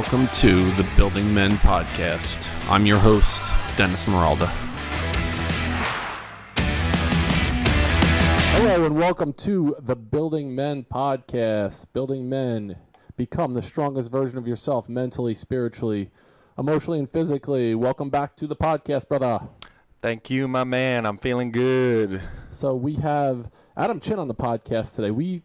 welcome to the Building Men podcast. I'm your host, Dennis Meralda. Hello and welcome to the Building Men podcast. Building Men, become the strongest version of yourself mentally, spiritually, emotionally, and physically. Welcome back to the podcast, brother. Thank you, my man. I'm feeling good. So we have Adam Chin on the podcast today. We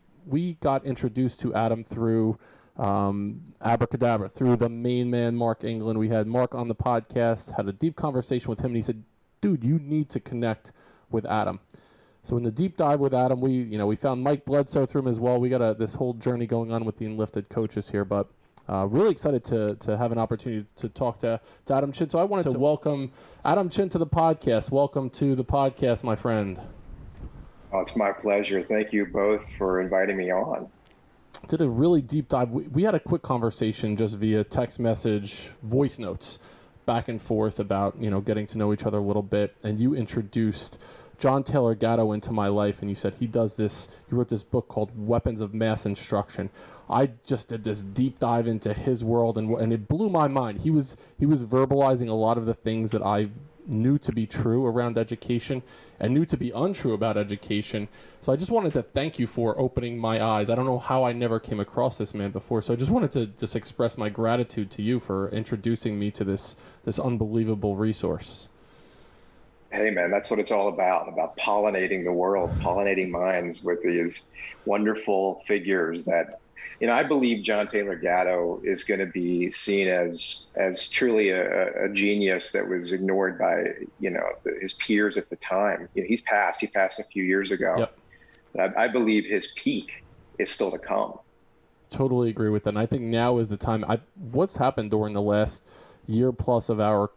got introduced to Adam through Abracadabra, through the main man, Mark England. We had Mark on the podcast, had a deep conversation with him, and he said, dude, you need to connect with Adam. So in the deep dive with Adam, we found Mike Bledsoe through him as well. We got this whole journey going on with the Enlifted coaches here, but really excited to have an opportunity to talk to Adam Chin. So I wanted to welcome Adam Chin to the podcast. Welcome to the podcast, my friend. Oh, it's my pleasure. Thank you both for inviting me on. Did a really deep dive. We had a quick conversation just via text message, voice notes, back and forth about, getting to know each other a little bit. And you introduced John Taylor Gatto into my life, and you said he wrote this book called Weapons of Mass Instruction. I just did this deep dive into his world, and it blew my mind. He was verbalizing a lot of the things that I knew to be true around education and knew to be untrue about education. So I just wanted to thank you for opening my eyes. I don't know how I never came across this man before, so I just wanted to just express my gratitude to you for introducing me to this unbelievable resource. Hey, man, that's what it's all about pollinating the world, pollinating minds with these wonderful figures that, I believe John Taylor Gatto is going to be seen as truly a genius that was ignored by, his peers at the time. He passed a few years ago. Yep. But I believe his peak is still to come. Totally agree with that. And I think now is the time. What's happened during the last year plus of our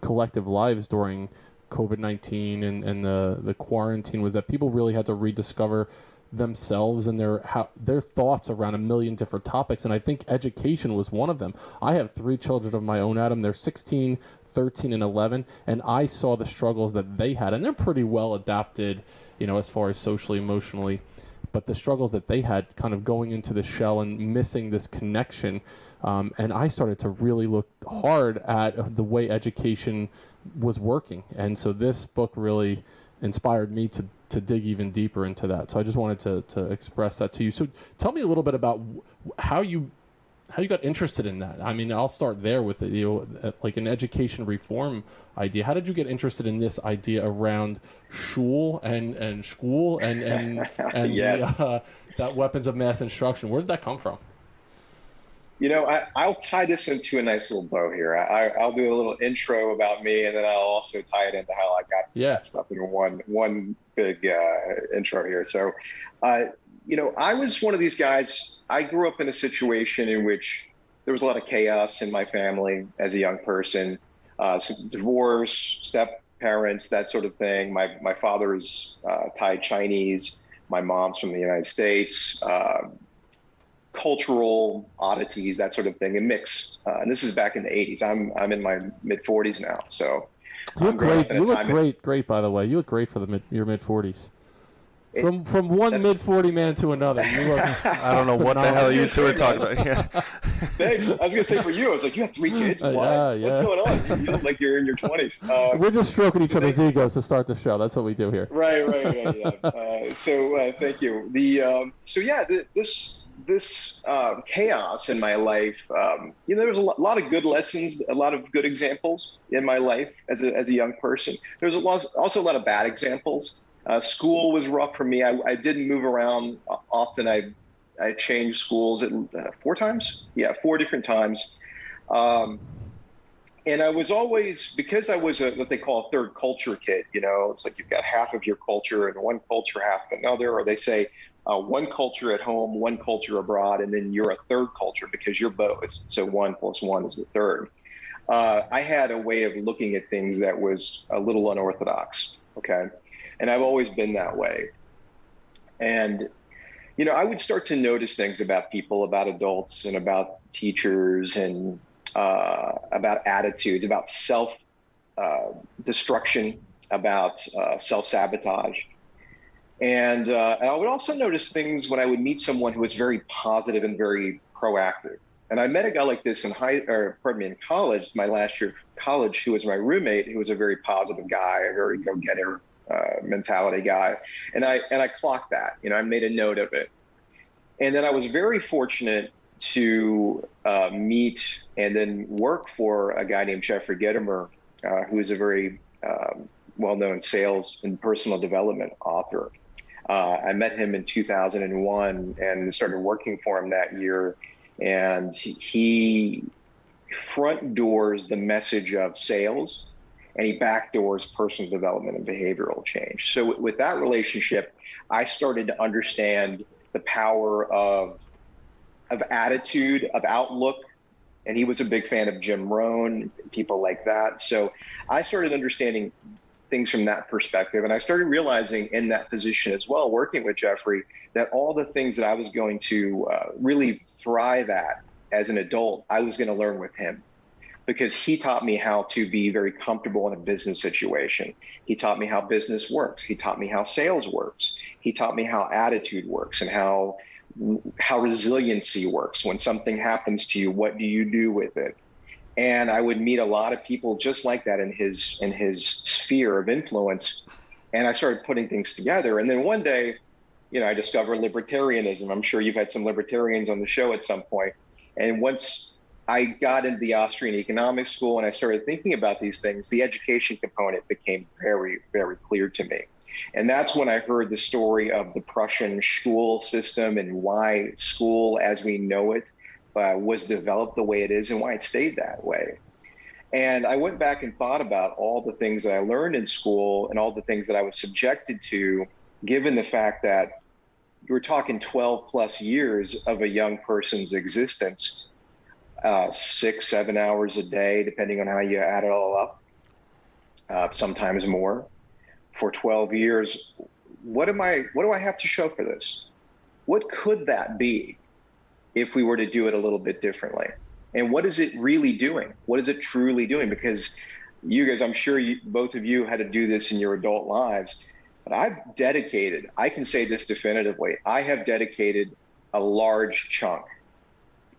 collective lives during COVID-19 and the quarantine was that people really had to rediscover themselves and their thoughts around a million different topics. And I think education was one of them. I have 3 children of my own, Adam. They're 16, 13, and 11. And I saw the struggles that they had. And they're pretty well adapted, as far as socially, emotionally. But the struggles that they had kind of going into the shell and missing this connection. And I started to really look hard at the way education was working. And so this book really inspired me to dig even deeper into that. So I just wanted to express that to you. So tell me a little bit about how you got interested in that. I mean, I'll start there with like an education reform idea. How did you get interested in this idea around shul and school and Yes. That weapons of mass instruction? Where did that come from? I'll tie this into a nice little bow here. I'll do a little intro about me, and then I'll also tie it into how I got that stuff in one big intro here. So, I was one of these guys. I grew up in a situation in which there was a lot of chaos in my family as a young person. Some divorce, step parents, that sort of thing. My father is Thai Chinese. My mom's from the United States. Cultural oddities, that sort of thing, a mix. And this is back in the 80s. I'm in my mid 40s now. So you look great. You look great, by the way. You look great for your mid 40s. From one mid 40 man to another. You look, I don't know what the hell you two are talking about. Yeah. Thanks. I was gonna say for you, I was like, you have 3 kids. What? Yeah. What's going on? You look like you're in your 20s. We're just stroking each other's egos to start the show. That's what we do here. Right. Yeah. So thank you. This chaos in my life, there was a lot of good lessons, a lot of good examples in my life as a young person. There's also a lot of bad examples. School was rough for me. I didn't move around often. I changed schools 4 times. Yeah, 4 different times. And I was always, because I was what they call a third culture kid, it's like you've got half of your culture and one culture, half another, or they say, one culture at home, one culture abroad, and then you're a third culture because you're both. So 1 + 1 is the third. I had a way of looking at things that was a little unorthodox, okay? And I've always been that way. And, I would start to notice things about people, about adults, and about teachers, and about attitudes, about self-destruction, about self-sabotage. And I would also notice things when I would meet someone who was very positive and very proactive. And I met a guy like this in college, my last year of college, who was my roommate, who was a very positive guy, a very go-getter mentality guy. And I clocked that, I made a note of it. And then I was very fortunate to meet and then work for a guy named Jeffrey Gitomer, who is a very well-known sales and personal development author. I met him in 2001 and started working for him that year. And he front doors the message of sales, and he backdoors personal development and behavioral change. So with that relationship, I started to understand the power of attitude, of outlook. And he was a big fan of Jim Rohn, people like that. So I started understanding things from that perspective. And I started realizing in that position as well, working with Jeffrey, that all the things that I was going to really thrive at as an adult, I was going to learn with him, because he taught me how to be very comfortable in a business situation. He taught me how business works. He taught me how sales works. He taught me how attitude works and how resiliency works. When something happens to you, what do you do with it? And I would meet a lot of people just like that in his sphere of influence. And I started putting things together. And then one day, I discovered libertarianism. I'm sure you've had some libertarians on the show at some point. And once I got into the Austrian economics school and I started thinking about these things, the education component became very, very clear to me. And that's when I heard the story of the Prussian school system and why school as we know it was developed the way it is and why it stayed that way. And I went back and thought about all the things that I learned in school and all the things that I was subjected to, given the fact that we're talking 12 plus years of a young person's existence, 6-7 hours a day, depending on how you add it all up, sometimes more, for 12 years. What do I have to show for this? What could that be if we were to do it a little bit differently? And what is it really doing? What is it truly doing? Because you guys, I'm sure both of you had to do this in your adult lives, but I can say this definitively, I have dedicated a large chunk,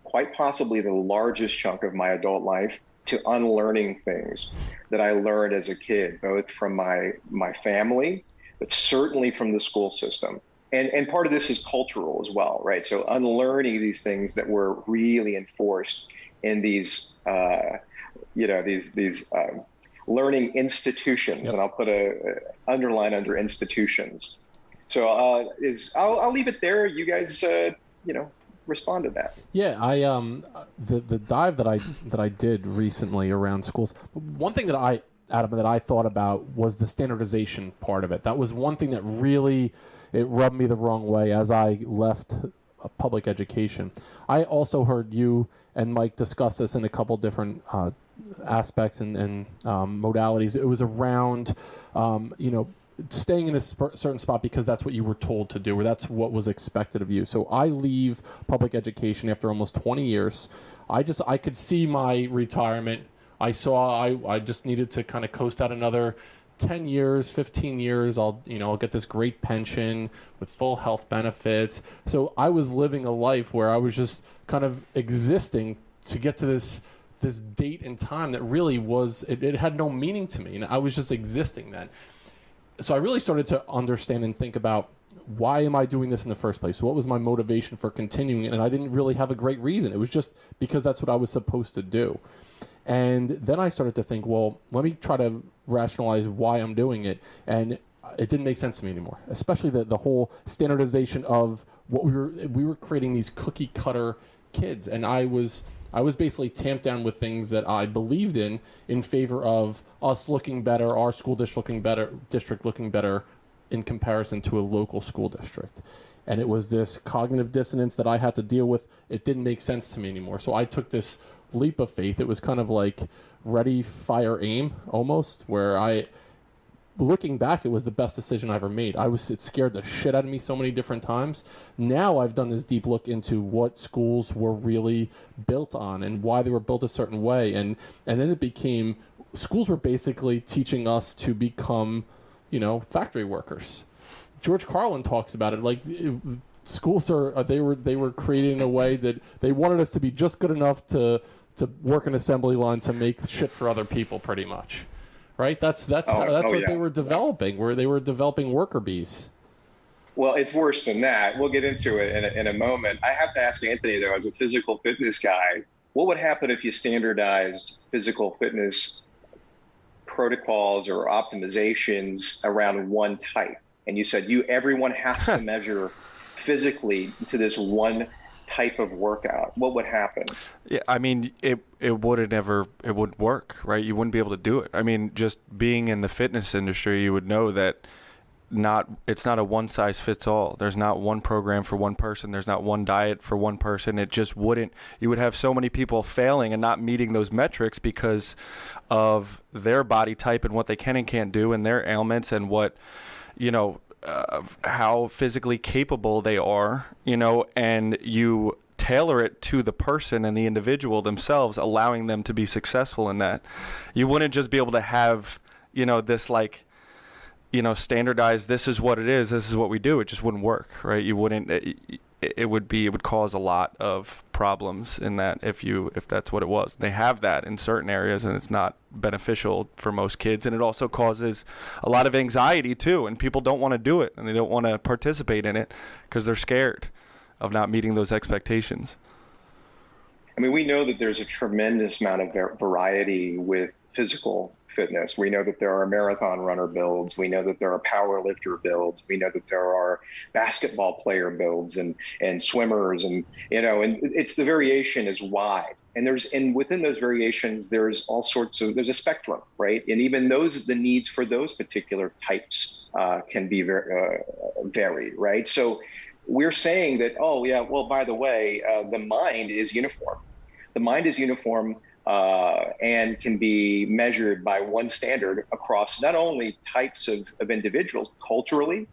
quite possibly the largest chunk of my adult life, to unlearning things that I learned as a kid, both from my family, but certainly from the school system. And part of this is cultural as well, right? So unlearning these things that were really enforced in these, these learning institutions. Yep. And I'll put a underline under institutions. So I'll leave it there. You guys, respond to that. Yeah, I the dive that I did recently around schools. One thing that I thought about was the standardization part of it. That was one thing that really it rubbed me the wrong way as I left public education. I also heard you and Mike discuss this in a couple different aspects and modalities. It was around staying in a certain spot because that's what you were told to do, or that's what was expected of you. So I leave public education after almost 20 years. I could see my retirement. I saw I just needed to kind of coast out another 10 years, 15 years. I'll get this great pension with full health benefits. So I was living a life where I was just kind of existing to get to this date and time that really was, it had no meaning to me. And I was just existing then. So I really started to understand and think about, why am I doing this in the first place? What was my motivation for continuing it? And I didn't really have a great reason. It was just because that's what I was supposed to do. And then I started to think, well, let me try to rationalize why I'm doing it. And it didn't make sense to me anymore, especially the whole standardization of what we were creating these cookie cutter kids. And I was basically tamped down with things that I believed in favor of us looking better, our school district looking better in comparison to a local school district. And it was this cognitive dissonance that I had to deal with. It didn't make sense to me anymore. So I took this leap of faith. It was kind of like ready, fire, aim almost, where looking back, it was the best decision I ever made. It scared the shit out of me so many different times. Now I've done this deep look into what schools were really built on and why they were built a certain way. And then it became, schools were basically teaching us to become, factory workers. George Carlin talks about it. schools they were created in a way that they wanted us to be just good enough to work an assembly line to make shit for other people, pretty much, right? That's what they were developing, where they were developing worker bees. Well, it's worse than that. We'll get into it in a moment. I have to ask Anthony, though, as a physical fitness guy, what would happen if you standardized physical fitness protocols or optimizations around one type? And you said everyone has to measure physically to this one type of workout. What would happen? Yeah, I mean, it wouldn't work, right? You wouldn't be able to do it. I mean, just being in the fitness industry, you would know that it's not a one size fits all. There's not one program for one person. There's not one diet for one person. It just wouldn't. You would have so many people failing and not meeting those metrics because of their body type and what they can and can't do and their ailments and what, how physically capable they are, and you tailor it to the person and the individual themselves, allowing them to be successful in that. You wouldn't just be able to have, this standardized, this is what it is, this is what we do. It just wouldn't work, right? You wouldn't, it would cause a lot of problems in that if that's what it was. They have that in certain areas and it's not beneficial for most kids, and it also causes a lot of anxiety too, and people don't want to do it and they don't want to participate in it because they're scared of not meeting those expectations. I mean, we know that there's a tremendous amount of variety with physical fitness. We know that there are marathon runner builds. We know that there are power lifter builds. We know that there are basketball player builds and swimmers, and it's the variation is wide. And within those variations, there's all sorts of, there's a spectrum, right? And even the needs for those particular types can be varied, right? So we're saying that, by the way, the mind is uniform. The mind is uniform and can be measured by one standard across not only types of individuals, culturally,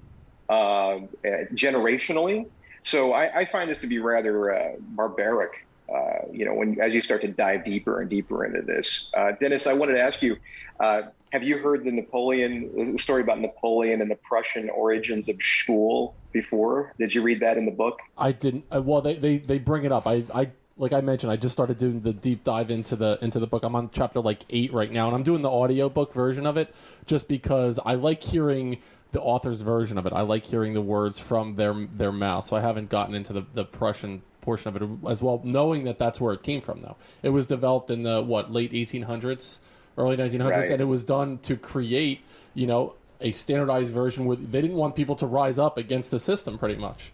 generationally. So I find this to be rather barbaric, as you start to dive deeper and deeper into this. Dennis, I wanted to ask you, have you heard the story about Napoleon and the Prussian origins of school before? Did you read that in the book? I didn't. Well, they bring it up. I like I mentioned, I just started doing the deep dive into the book. I'm on chapter 8 right now, and I'm doing the audiobook version of it just because I like hearing the author's version of it. I like hearing the words from their mouth. So I haven't gotten into the Prussian portion of it as well, knowing that that's where it came from, though. It was developed in the late 1800s, early 1900s, right. And it was done to create a standardized version where they didn't want people to rise up against the system, pretty much.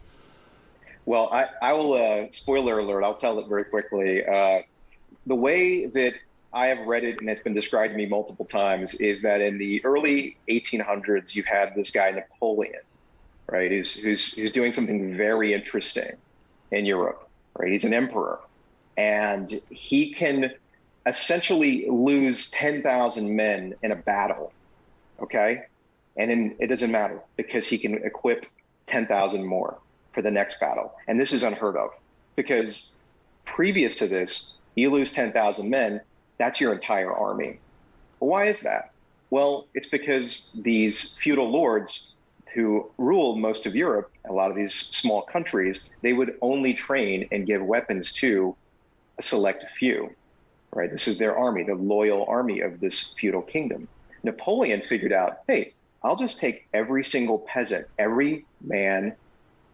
Well, I will, spoiler alert, I'll tell it very quickly. The way that I have read it, and it's been described to me multiple times, is that in the early 1800s, you had this guy, Napoleon, right, who's doing something very interesting in Europe, right? He's an emperor, and he can essentially lose 10,000 men in a battle, okay? And then it doesn't matter because he can equip 10,000 more for the next battle. And this is unheard of because previous to this, you lose 10,000 men, that's your entire army. Well, why is that? Well, it's because these feudal lords who ruled most of Europe, a lot of these small countries, they would only train and give weapons to a select few, right? This is their army, the loyal army of this feudal kingdom. Napoleon figured out, hey, I'll just take every single peasant, every man,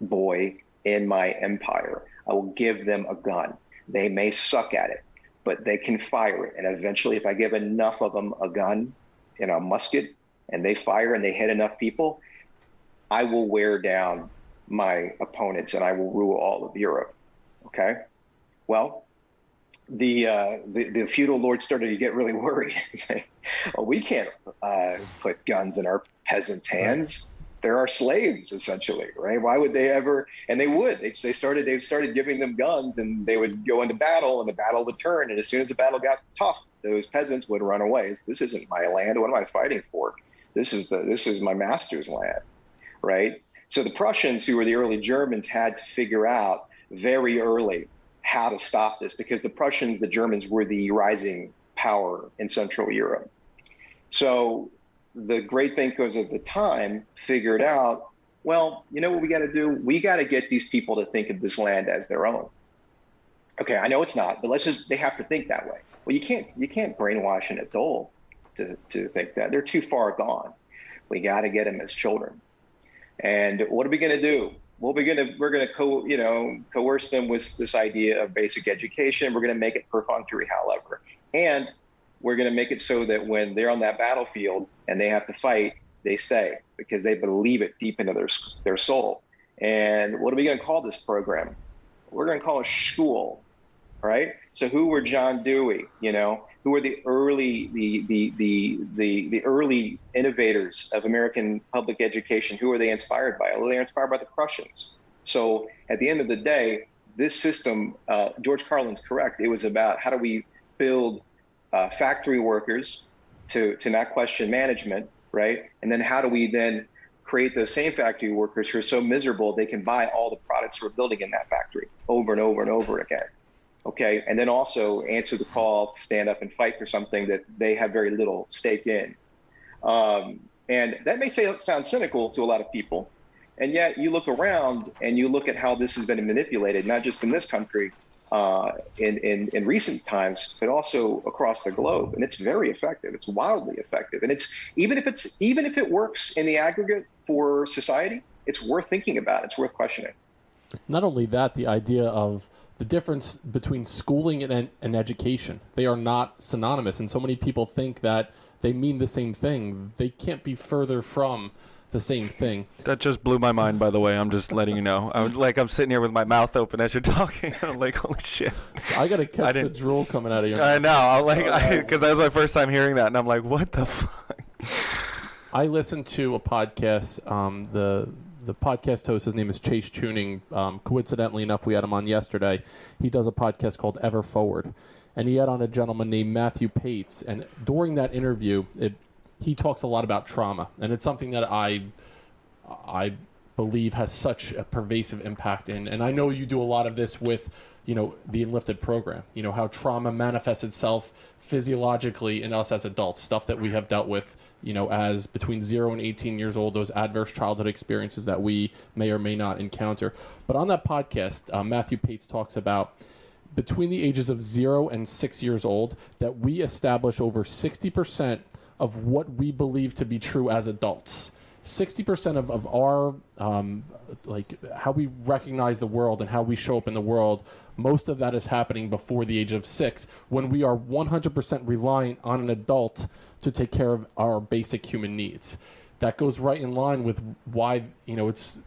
boy in my empire. I will give them a gun. They may suck at it, but they can fire it. And eventually, if I give enough of them a gun, a musket, and they fire and they hit enough people, I will wear down my opponents and I will rule all of Europe. Okay? Well, the feudal lords started to get really worried. Say, well, we can't put guns in our peasants' hands. They're our slaves, essentially, right? Why would they ever? And they would. They started giving them guns, and they would go into battle, and the battle would turn. And as soon as the battle got tough, those peasants would run away. This isn't my land. What am I fighting for? This is my master's land, right? So the Prussians, who were the early Germans, had to figure out very early how to stop this, because the Prussians, the Germans, were the rising power in Central Europe. So the great thinkers of the time figured out Well, you know what we got to do? We got to get these people to think of this land as their own. Okay, I know it's not, but they have to think that way. Well, you can't brainwash an adult to think that. They're too far gone. We got to get them as children. And what are we going to do? Well, we're going to coerce them with this idea of basic education. We're going to make it perfunctory, however, and we're going to make it so that when they're on that battlefield and they have to fight, they stay because they believe it deep into their soul. And what are we going to call this program? We're going to call it school, right? So who were John Dewey? Who were the early the early innovators of American public education? Who were they inspired by? Well, they were inspired by the Prussians. So at the end of the day, this system, George Carlin's correct. It was about how do we build factory workers to not question management, right? And then how do we then create those same factory workers who are so miserable they can buy all the products we're building in that factory over and over and over again. Okay, and then also answer the call to stand up and fight for something that they have very little stake in. And that may sound cynical to a lot of people, and yet you look around and you look at how this has been manipulated, not just in this country, in recent times, but also across the globe, and it's very effective. It's wildly effective, and it's even if it works in the aggregate for society, it's worth thinking about. It's worth questioning. Not only that, the idea of the difference between schooling and education. They are not synonymous, and so many people think that they mean the same thing. They can't be further from the same thing. That just blew my mind, by the way. I'm just letting you know. I'm sitting here with my mouth open as you're talking. I'm like, holy shit. I got to catch the drool coming out of your mouth. I know. Because that was my first time hearing that, and I'm like, what the fuck? I listened to a podcast. The podcast host, his name is Chase Tuning. Coincidentally enough, we had him on yesterday. He does a podcast called Ever Forward. And he had on a gentleman named Matthew Pates. And during that interview, he talks a lot about trauma. And it's something that I believe has such a pervasive impact in. And I know you do a lot of this with, the Enlifted Program. How trauma manifests itself physiologically in us as adults, stuff that we have dealt with, as between 0 and 18 years old, those adverse childhood experiences that we may or may not encounter. But on that podcast, Matthew Pates talks about between the ages of 0 and 6 years old, that we establish over 60% of what we believe to be true as adults. 60% of our, how we recognize the world and how we show up in the world, most of that is happening before the age of 6, when we are 100% reliant on an adult to take care of our basic human needs. That goes right in line with why, it's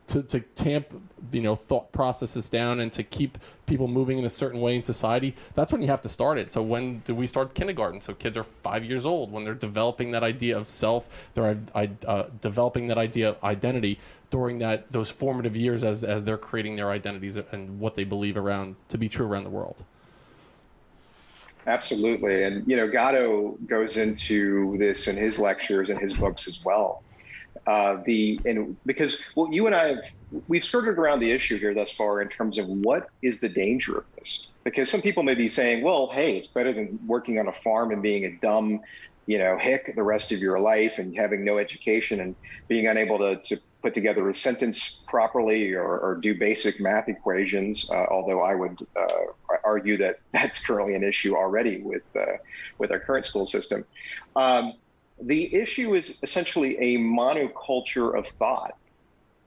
to tamp, thought processes down and to keep people moving in a certain way in society. That's when you have to start it. So when do we start kindergarten? So kids are 5 years old when they're developing that idea of self. They're developing that idea of identity during those formative years as they're creating their identities and what they believe to be true around the world. Absolutely. And, Gatto goes into this in his lectures and his books as well. Because you and I we've skirted around the issue here thus far in terms of what is the danger of this. Because some people may be saying, well, hey, it's better than working on a farm and being a dumb, hick the rest of your life and having no education and being unable to put together a sentence properly or do basic math equations. Although I would argue that that's currently an issue already with our current school system. The issue is essentially a monoculture of thought.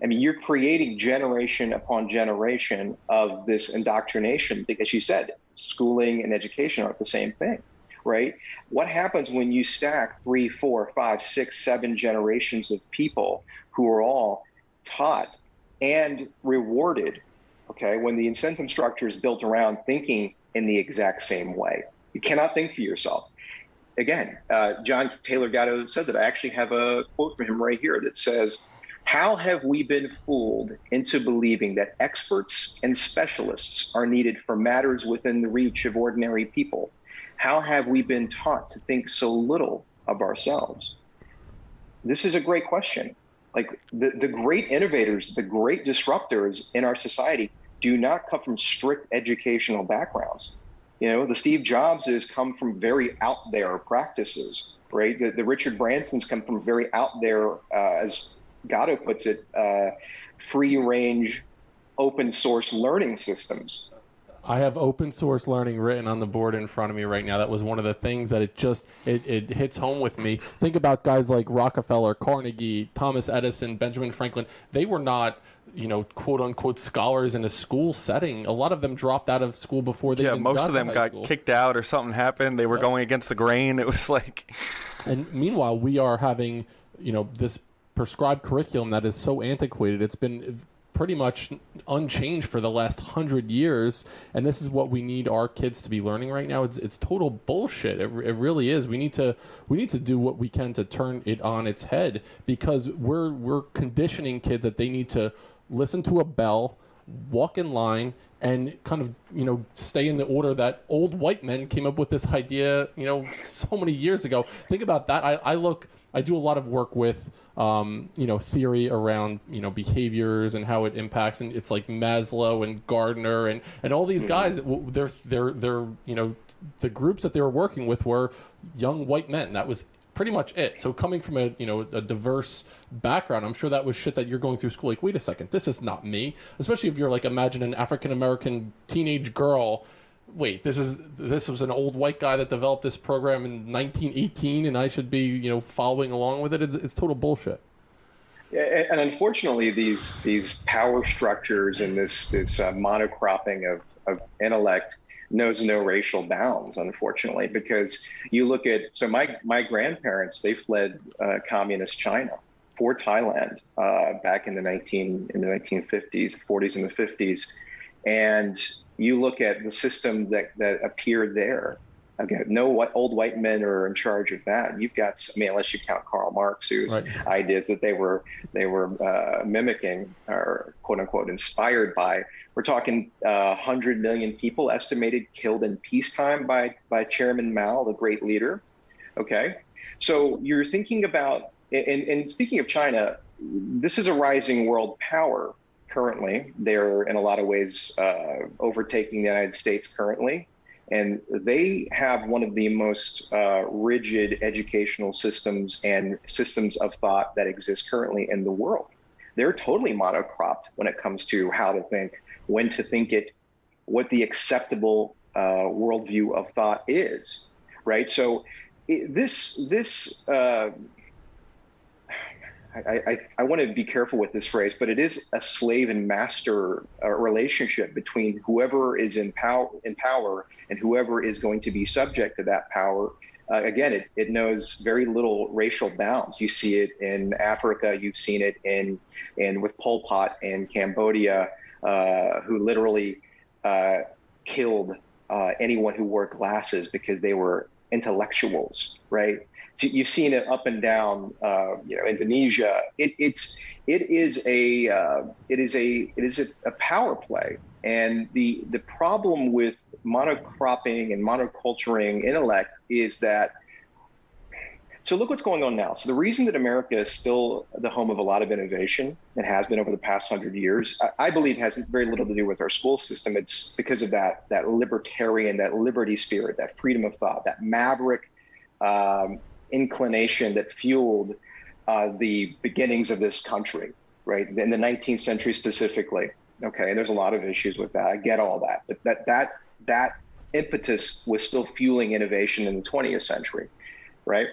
I mean, you're creating generation upon generation of this indoctrination because you said schooling and education aren't the same thing, right? What happens when you stack 3, 4, 5, 6, 7 generations of people who are all taught and rewarded, okay, when the incentive structure is built around thinking in the exact same way? You cannot think for yourself. Again, John Taylor Gatto says it. I actually have a quote from him right here that says, "How have we been fooled into believing that experts and specialists are needed for matters within the reach of ordinary people? How have we been taught to think so little of ourselves?" This is a great question. Like the great innovators, the great disruptors in our society do not come from strict educational backgrounds. The Steve Jobses come from very out there practices, right? The Richard Bransons come from very out there, as Gatto puts it, free range open source learning systems. I have open source learning written on the board in front of me right now. That was one of the things that it hits home with me. Think about guys like Rockefeller, Carnegie, Thomas Edison, Benjamin Franklin. They were not, quote unquote scholars in a school setting. A lot of them dropped out of school before they even most got of them to high got school. kicked out or something happened. They were going against the grain. It was like, and meanwhile, we are having, this prescribed curriculum that is so antiquated. It's been pretty much unchanged for the last 100 years, and this is what we need our kids to be learning right now. It's total bullshit. It really is. We need to do what we can to turn it on its head, because we're conditioning kids that they need to listen to a bell, walk in line, and kind of stay in the order that old white men came up with this idea so many years ago. Think about that. I do a lot of work with, theory around, behaviors and how it impacts, and it's like Maslow and Gardner and all these guys. They're the groups that they were working with were young white men. That was pretty much it. So coming from a diverse background, I'm sure that was shit that you're going through school. Like, wait a second, this is not me. Especially if you're like, imagine an African American teenage girl. Wait, this was an old white guy that developed this program in 1918, and I should be following along with it. It's total bullshit. Yeah, and unfortunately, these power structures and this monocropping of intellect knows no racial bounds, unfortunately, because you look at, so my grandparents, they fled communist China for Thailand back in the 1950s, 40s and the 50s, and you look at the system that appeared there. Again, no old white men are in charge of that. You've got, unless you count Karl Marx, whose ideas that they were mimicking or quote unquote inspired by. We're talking 100 million people estimated killed in peacetime by Chairman Mao, the great leader. Okay, so you're thinking about, and speaking of China, this is a rising world power. Currently, they're in a lot of ways overtaking the United States currently, and they have one of the most rigid educational systems and systems of thought that exist currently in the world. They're totally monocropped when it comes to how to think, when to think it, what the acceptable worldview of thought is, right? So I want to be careful with this phrase, but it is a slave and master relationship between whoever is in power and whoever is going to be subject to that power. Again, it knows very little racial bounds. You see it in Africa. You've seen it in with Pol Pot in Cambodia, who literally killed anyone who wore glasses because they were intellectuals, right? So you've seen it up and down, Indonesia. It is a power play, and the problem with monocropping and monoculturing intellect is that. So look what's going on now. So the reason that America is still the home of a lot of innovation and has been over the past 100 years, I believe has very little to do with our school system. It's because of that libertarian, that liberty spirit, that freedom of thought, that maverick inclination that fueled the beginnings of this country, right? In the 19th century specifically. Okay, and there's a lot of issues with that. I get all that, but that impetus was still fueling innovation in the 20th century, right?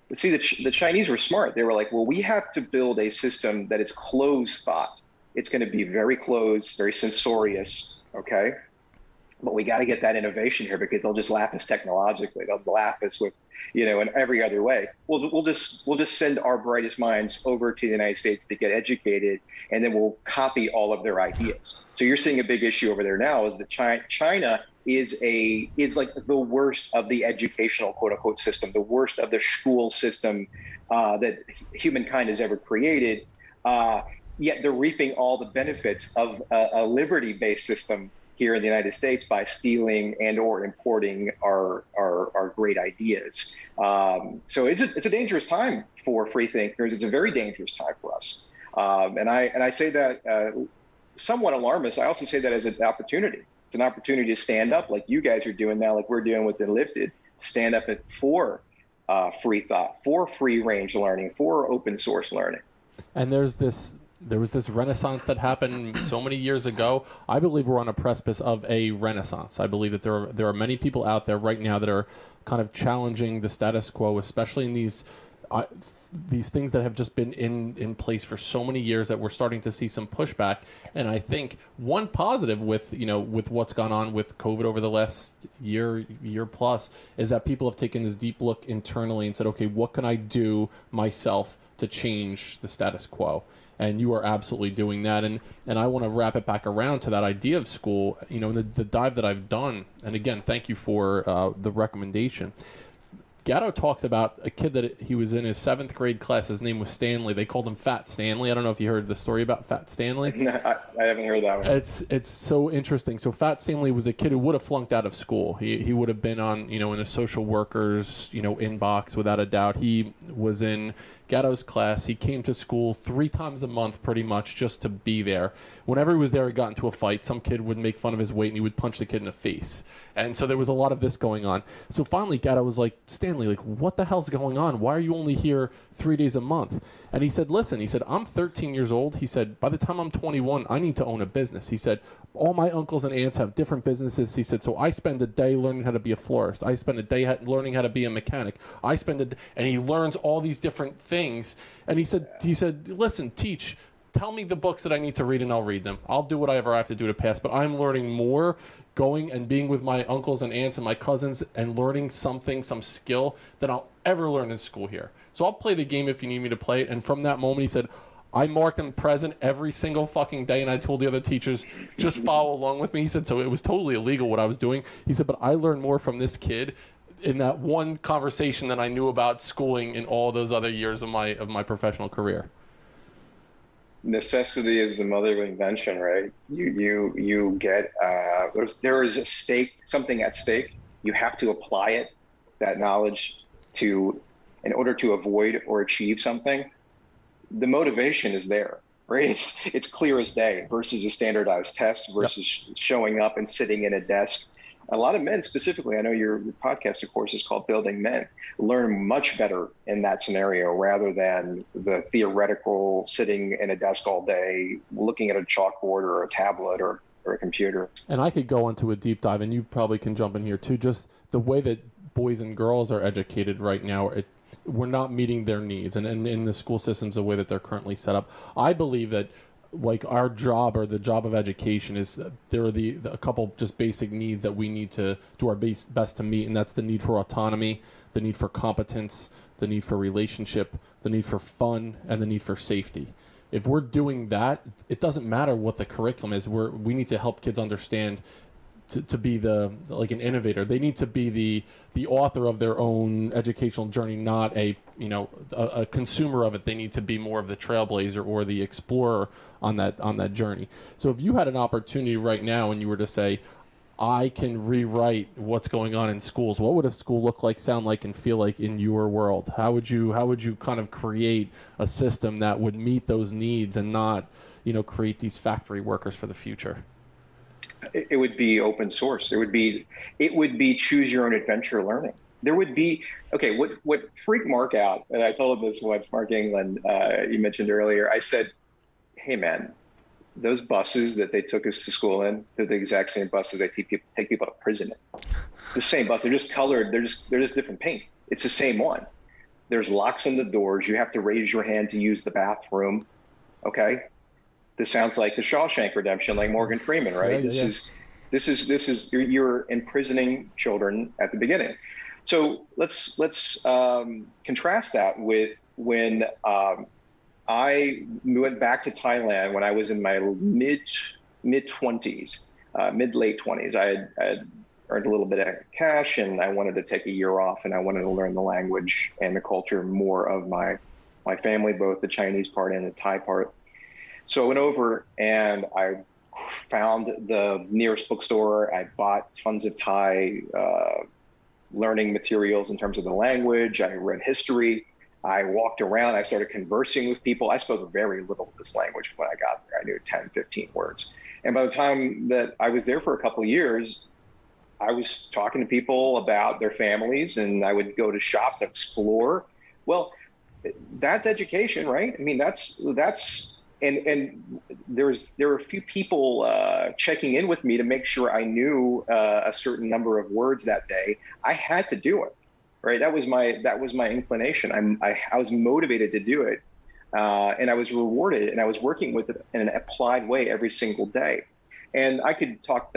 But see, the Chinese were smart. They were like, well, we have to build a system that is closed thought. It's going to be very closed, very censorious, okay? But we got to get that innovation here because they'll just laugh us technologically. They'll laugh us with, in every other way. We'll just send our brightest minds over to the United States to get educated, and then we'll copy all of their ideas. So you're seeing a big issue over there now is that China is like the worst of the educational quote unquote system, the worst of the school system that humankind has ever created. Yet they're reaping all the benefits of a liberty-based system here in the United States by stealing and or importing our great ideas. So it's a dangerous time for free thinkers. It's a very dangerous time for us. And I say that somewhat alarmist. I also say that as an opportunity. It's an opportunity to stand up like you guys are doing now, like we're doing with Enlifted, stand up for free thought, for free range learning, for open source learning. And there was this renaissance that happened so many years ago. I believe we're on a precipice of a renaissance. I believe that there are many people out there right now that are kind of challenging the status quo, especially in these things that have just been in place for so many years that we're starting to see some pushback. And I think one positive with what's gone on with COVID over the last year plus is that people have taken this deep look internally and said, okay, what can I do myself to change the status quo? And you are absolutely doing that. And I want to wrap it back around to that idea of school, the dive that I've done. And again, thank you for the recommendation. Gatto talks about a kid that he was in his 7th grade class. His name was Stanley. They called him Fat Stanley. I don't know if you heard the story about Fat Stanley. No, I haven't heard that one. It's so interesting. So Fat Stanley was a kid who would have flunked out of school. He would have been on, in a social worker's, inbox without a doubt. He was in Gatto's class. He came to school 3 times a month pretty much just to be there. Whenever he was there, he got into a fight. Some kid would make fun of his weight and he would punch the kid in the face. And so there was a lot of this going on. So finally Gatto was like, Stanley, like, what the hell's going on? Why are you only here 3 days a month? And he said, listen, I'm 13 years old. He said, by the time I'm 21, I need to own a business. He said, all my uncles and aunts have different businesses. He said, so I spend a day learning how to be a florist. I spend a day learning how to be a mechanic. And he learns all these different things. And he said, listen, teach. Tell me the books that I need to read and I'll read them. I'll do whatever I have to do to pass, but I'm learning more going and being with my uncles and aunts and my cousins and learning some skill than I'll ever learn in school here. So I'll play the game if you need me to play it. And from that moment, he said, I marked him present every single fucking day, and I told the other teachers, just follow along with me. He said, so it was totally illegal what I was doing. He said, but I learned more from this kid in that one conversation than I knew about schooling in all those other years of my professional career. Necessity is the mother of invention, right? You get there is something at stake. You have to apply that knowledge in order to avoid or achieve something. The motivation is there, right? It's clear as day versus a standardized test versus showing up and sitting in a desk. A lot of men specifically, I know your podcast, of course, is called Building Men, learn much better in that scenario rather than the theoretical sitting in a desk all day, looking at a chalkboard or a tablet or a computer. And I could go into a deep dive, and you probably can jump in here too, just the way that boys and girls are educated right now. We're not meeting their needs. And in the school systems, the way that they're currently set up, I believe that like our job or the job of education is there are a couple just basic needs that we need to do our best to meet, and that's the need for autonomy, the need for competence, the need for relationship, the need for fun, and the need for safety. If we're doing that, it doesn't matter what the curriculum is. We need to help kids understand to be like an innovator. They need to be the author of their own educational journey, not a consumer of it. They need to be more of the trailblazer or the explorer on that journey. So if you had an opportunity right now and you were to say, I can rewrite what's going on in schools, what would a school look like, sound like, and feel like in your world? How would you kind of create a system that would meet those needs and not, create these factory workers for the future? It would be open source. It would be choose your own adventure learning. There would be, what freaked Mark out, and I told him this once, Mark England, you mentioned earlier, I said, hey man, those buses that they took us to school in, they're the exact same buses they take people to prison in. The same bus, they're just colored, they're just different paint. It's the same one. There's locks on the doors. You have to raise your hand to use the bathroom. Okay. This sounds like the Shawshank Redemption, like Morgan Freeman, right? Yeah, This is you're imprisoning children at the beginning. So let's contrast that with when I went back to Thailand when I was in my mid 20s, late 20s. I had earned a little bit of cash and I wanted to take a year off and I wanted to learn the language and the culture more of my family, both the Chinese part and the Thai part. So I went over and I found the nearest bookstore. I bought tons of Thai learning materials in terms of the language. I read history. I walked around. I started conversing with people. I spoke very little of this language when I got there. I knew 10, 15 words. And by the time that I was there for a couple of years, I was talking to people about their families and I would go to shops and explore. Well, that's education, right? I mean, and there were a few people checking in with me to make sure I knew a certain number of words that day. I had to do it, right? That was my inclination. I was motivated to do it, and I was rewarded, and I was working with it in an applied way every single day. And I could talk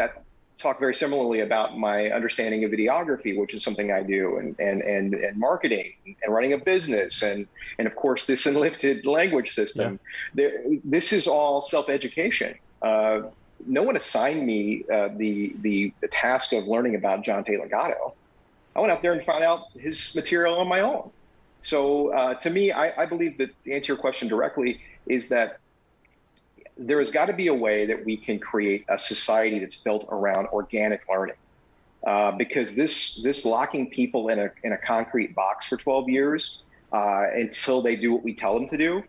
very similarly about my understanding of videography, which is something I do, and marketing and running a business, and of course this Enlifted language system. Yeah. This is all self-education. No one assigned me the task of learning about John Taylor Gatto. I went out there and found out his material on my own. So to me, I believe that, to answer your question directly, is that there has got to be a way that we can create a society that's built around organic learning, because this locking people in a concrete box for 12 years until they do what we tell them to do,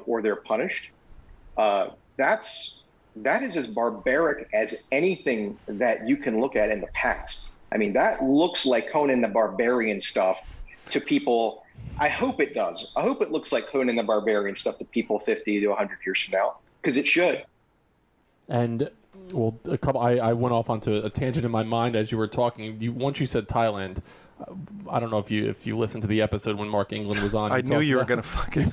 or they're punished, that is as barbaric as anything that you can look at in the past. I mean, that looks like Conan the Barbarian stuff to people. I hope it does. I hope it looks like Conan the Barbarian stuff to people 50 to 100 years from now. Because it should. And well, I went off onto a tangent in my mind as you were talking. Once you said Thailand, I don't know if you listened to the episode when Mark England was on. I knew you were gonna fucking.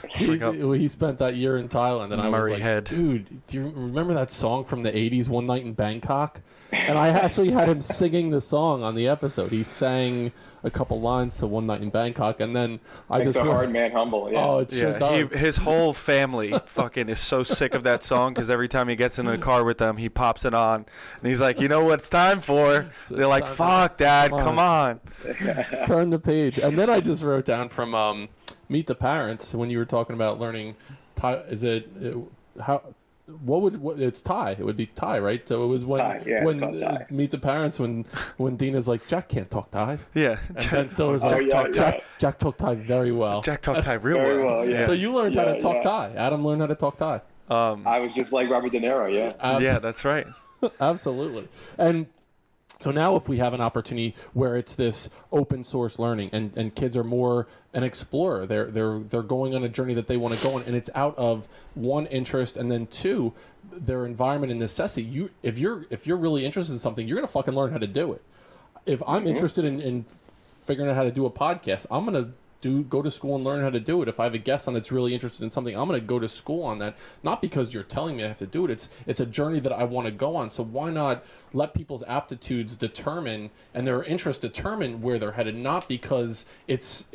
He spent that year in Thailand, and I was like, dude, do you remember that song from the '80s, "One Night in Bangkok"? And I actually had him singing the song on the episode. He sang a couple lines to "One Night in Bangkok," and then Makes a hard man humble. Yeah. Oh, it sure does. His whole family fucking is so sick of that song, because every time he gets in the car with them, he pops it on, and he's like, "You know what it's time for?" They're like, "Fuck, Dad, come on." Turn the page. And then I just wrote down from Meet the Parents, when you were talking about learning Thai. It's Thai. It would be Thai, right? So it was when Meet the Parents, when Dina's like, Jack can't talk Thai. Yeah. And Ben Stiller's like, Jack talked Thai very well. Jack talked Thai real well. Yeah. So you learned how to talk Thai. Adam learned how to talk Thai. I was just like Robert De Niro. Yeah. Yeah, that's right. Absolutely. And so now if we have an opportunity where it's this open source learning, and kids are more an explorer, they're going on a journey that they want to go on, and it's out of one, interest, and then two, their environment and necessity. If you're really interested in something, you're gonna fucking learn how to do it. If I'm interested in figuring out how to do a podcast, I'm gonna go to school and learn how to do it. If I have a guest on that's really interested in something, I'm going to go to school on that. Not because you're telling me I have to do it. It's a journey that I want to go on. So why not let people's aptitudes determine and their interests determine where they're headed? Not because it's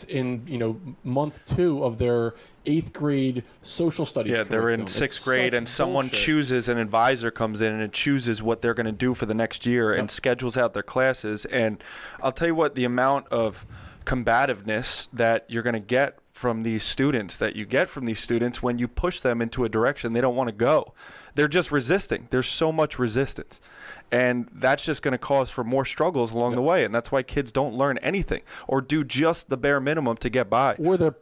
in month 2 of their 8th grade social studies. Yeah, they're in 6th grade, and someone chooses, an advisor comes in and chooses what they're going to do for the next year and schedules out their classes. And I'll tell you what, the amount of combativeness that you're going to get from these students, when you push them into a direction they don't want to go. They're just resisting. There's so much resistance. And that's just going to cause for more struggles along the way. And that's why kids don't learn anything or do just the bare minimum to get by. Or they're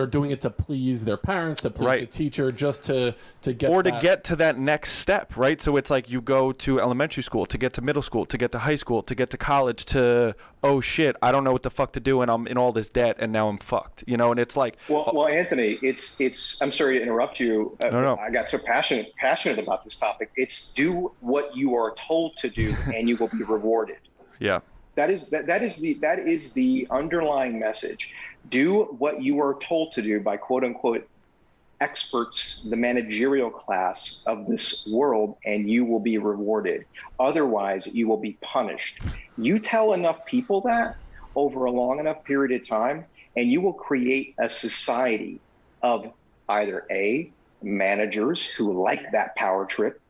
doing it to please their parents, to please the teacher, just to get to get to that next step, right? So it's like you go to elementary school, to get to middle school, to get to high school, to get to college, to, oh shit, I don't know what the fuck to do, and I'm in all this debt, and now I'm fucked, and it's like. Well, Anthony, it's. I'm sorry to interrupt you. No. I got so passionate about this topic. It's do what you are told to do, and you will be rewarded. Yeah. That is the underlying message. Do what you are told to do by quote unquote experts, the managerial class of this world, and you will be rewarded. Otherwise, you will be punished. You tell enough people that over a long enough period of time, and you will create a society of either A, managers who like that power trip,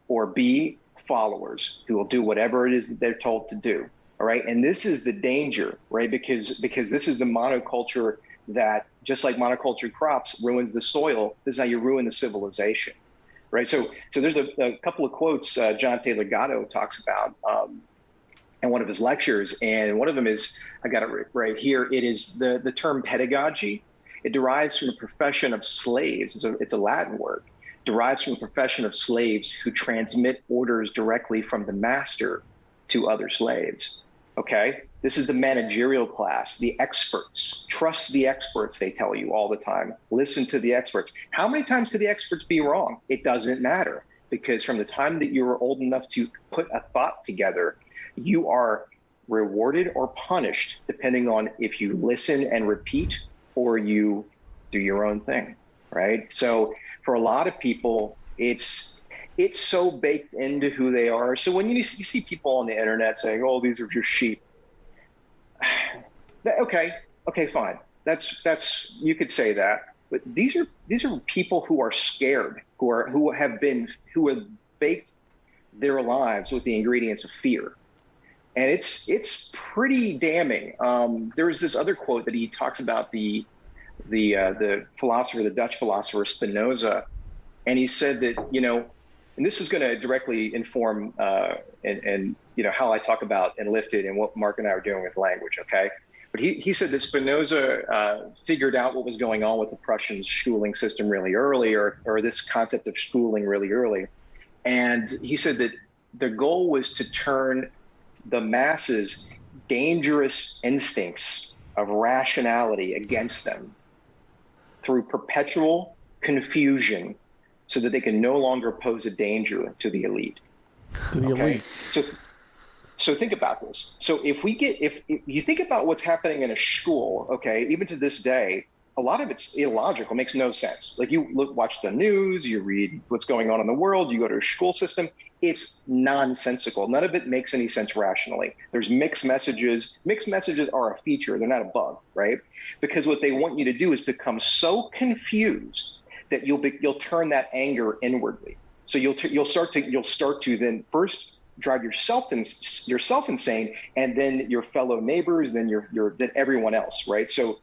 or B, followers who will do whatever it is that they're told to do. All right. And this is the danger, right? Because this is the monoculture that, just like monoculture crops ruins the soil, this is how you ruin the civilization. Right. So there's a couple of quotes John Taylor Gatto talks about in one of his lectures. And one of them is, I got it right here. It is the term pedagogy. It derives from a profession of slaves. It's a Latin word. Derives from a profession of slaves who transmit orders directly from the master to other slaves. Okay. This is the managerial class, the experts. Trust the experts, they tell you all the time. Listen to the experts. How many times could the experts be wrong? It doesn't matter, because from the time that you're old enough to put a thought together, you are rewarded or punished depending on if you listen and repeat or you do your own thing, right? So for a lot of people, it's so baked into who they are. So when you see people on the internet saying, "Oh, these are just sheep," okay, fine. That's you could say that, but these are people who are scared, who have baked their lives with the ingredients of fear, and it's pretty damning. There's this other quote that he talks about the philosopher, the Dutch philosopher Spinoza, and he said that, and this is going to directly inform and how I talk about Enlifted and what Mark and I are doing with language, okay? But he said that Spinoza figured out what was going on with the Prussian schooling system really early, or this concept of schooling really early. And he said that the goal was to turn the masses' dangerous instincts of rationality against them through perpetual confusion, so that they can no longer pose a danger to the elite. Elite. So think about this. So if you think about what's happening in a school, okay, even to this day, a lot of it's illogical, makes no sense. Like you watch the news, you read what's going on in the world, you go to a school system, it's nonsensical. None of it makes any sense rationally. There's mixed messages. Mixed messages are a feature, they're not a bug, right? Because what they want you to do is become so confused that you'll turn that anger inwardly. So you'll start to then first drive yourself insane, and then your fellow neighbors, then then everyone else, right? So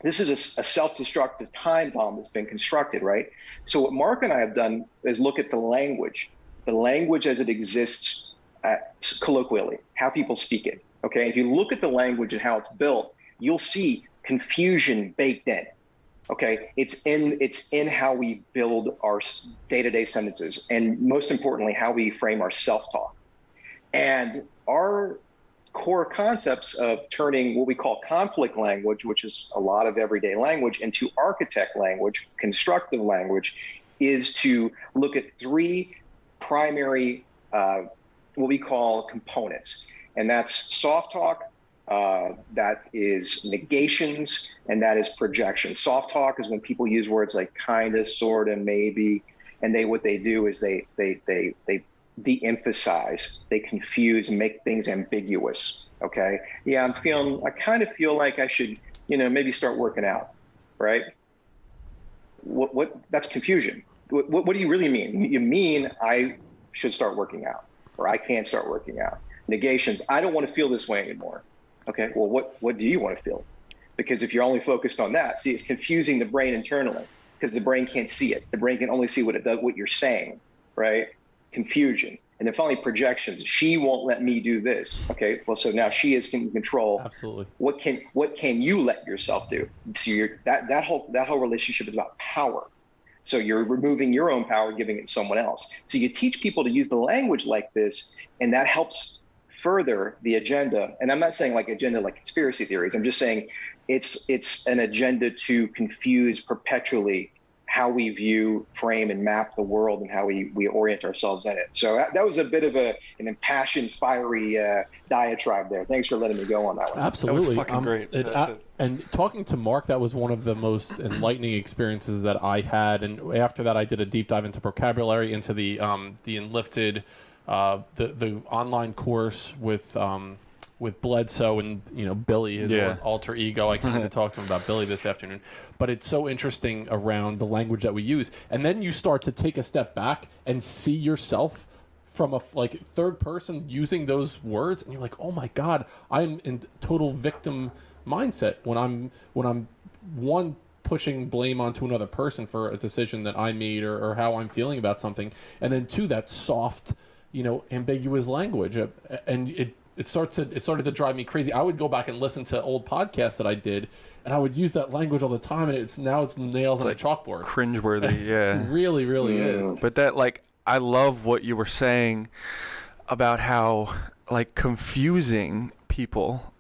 this is a self-destructive time bomb that's been constructed, right? So what Mark and I have done is look at the language as it exists colloquially, how people speak it. Okay, if you look at the language and how it's built, you'll see confusion baked in. Okay, it's in how we build our day-to-day sentences, and most importantly, how we frame our self-talk. And our core concepts of turning what we call conflict language, which is a lot of everyday language, into architect language, constructive language, is to look at three primary what we call components, and that's soft talk, that is negations, and that is projection. Soft talk is when people use words like kinda, sorta, maybe, and what they do is they de-emphasize, they confuse and make things ambiguous. Okay, yeah, I kind of feel like I should, maybe start working out, right? What that's confusion. What do you really mean? You mean I should start working out, or I can't start working out. Negations, I don't want to feel this way anymore. Okay, well, what do you want to feel? Because if you're only focused on that, see, it's confusing the brain internally, because the brain can't see it. The brain can only see what it does, what you're saying, right? Confusion. And then finally, projections. She won't let me do this. Okay, well, so now she is in control. Absolutely. What can you let yourself do? So that whole relationship is about power. So you're removing your own power, giving it to someone else. So you teach people to use the language like this, and that helps further the agenda. And I'm not saying like agenda like conspiracy theories. I'm just saying it's an agenda to confuse perpetually how we view, frame, and map the world, and how we orient ourselves in it. So that was a bit of an impassioned, fiery diatribe there. Thanks for letting me go on that one. Absolutely. That was fucking great. And talking to Mark, that was one of the most enlightening experiences that I had. And after that, I did a deep dive into Procabulary, into the Enlifted, the online course with Bledsoe and Billy, his alter ego. I can't wait to talk to him about Billy this afternoon. But it's so interesting around the language that we use, and then you start to take a step back and see yourself from a third person using those words, and you're like, oh my God, I'm in total victim mindset when I'm one, pushing blame onto another person for a decision that I made or how I'm feeling about something, and then two, that soft, ambiguous language, and it started to drive me crazy. I would go back and listen to old podcasts that I did, and I would use that language all the time, and it's nails on a chalkboard. Cringeworthy, yeah. It really, really is. But that, I love what you were saying about how, confusing people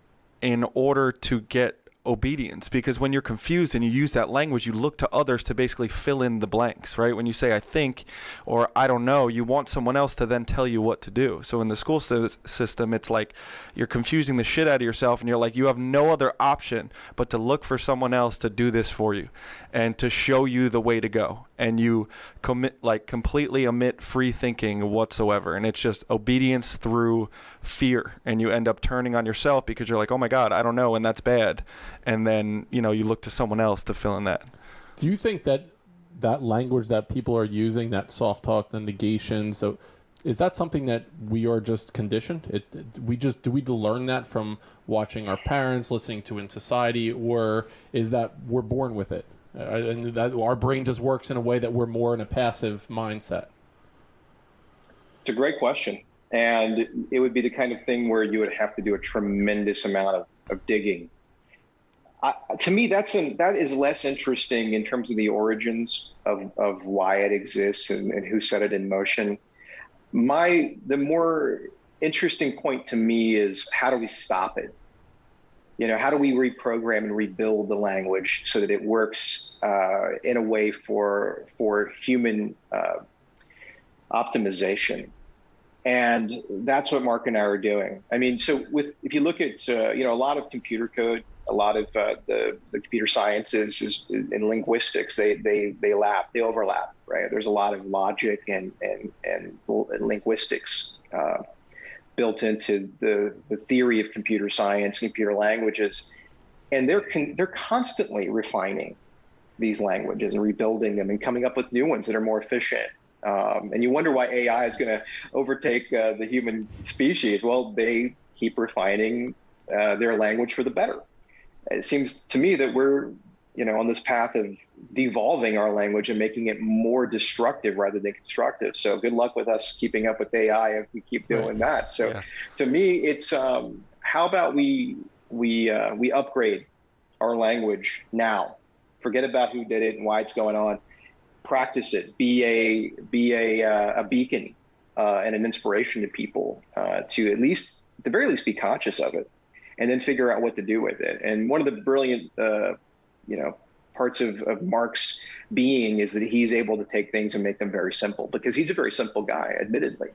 in order to get obedience, because when you're confused and you use that language, you look to others to basically fill in the blanks, right? When you say I think or I don't know, you want someone else to then tell you what to do. So in the school system, it's like you're confusing the shit out of yourself, and you're like, you have no other option but to look for someone else to do this for you and to show you the way to go, and you completely omit free thinking whatsoever, and it's just obedience through fear, and you end up turning on yourself because you're like, oh my God, I don't know, and that's bad. And then, you look to someone else to fill in that. Do you think that language that people are using, that soft talk, the negation, so is that something that we are just conditioned? Do we learn that from watching our parents, listening to in society, or is that we're born with it? And that our brain just works in a way that we're more in a passive mindset? It's a great question. And it would be the kind of thing where you would have to do a tremendous amount of digging. To me, that is less interesting in terms of the origins of why it exists and who set it in motion. The more interesting point to me is, how do we stop it? How do we reprogram and rebuild the language so that it works in a way for human optimization? And that's what Mark and I are doing. I mean, so if you look at a lot of computer code, a lot of the computer sciences in linguistics, they overlap, right? There's a lot of logic and linguistics built into the theory of computer science, computer languages, and they're constantly refining these languages and rebuilding them and coming up with new ones that are more efficient. And you wonder why AI is going to overtake the human species. Well, they keep refining their language for the better. It seems to me that we're, on this path of devolving our language and making it more destructive rather than constructive. So good luck with us keeping up with AI if we keep doing that. So to me, it's how about we upgrade our language now? Forget about who did it and why it's going on. Practice it. Be a beacon and an inspiration to people to at the very least, be conscious of it, and then figure out what to do with it. And one of the brilliant, parts of Mark's being is that he's able to take things and make them very simple, because he's a very simple guy, admittedly.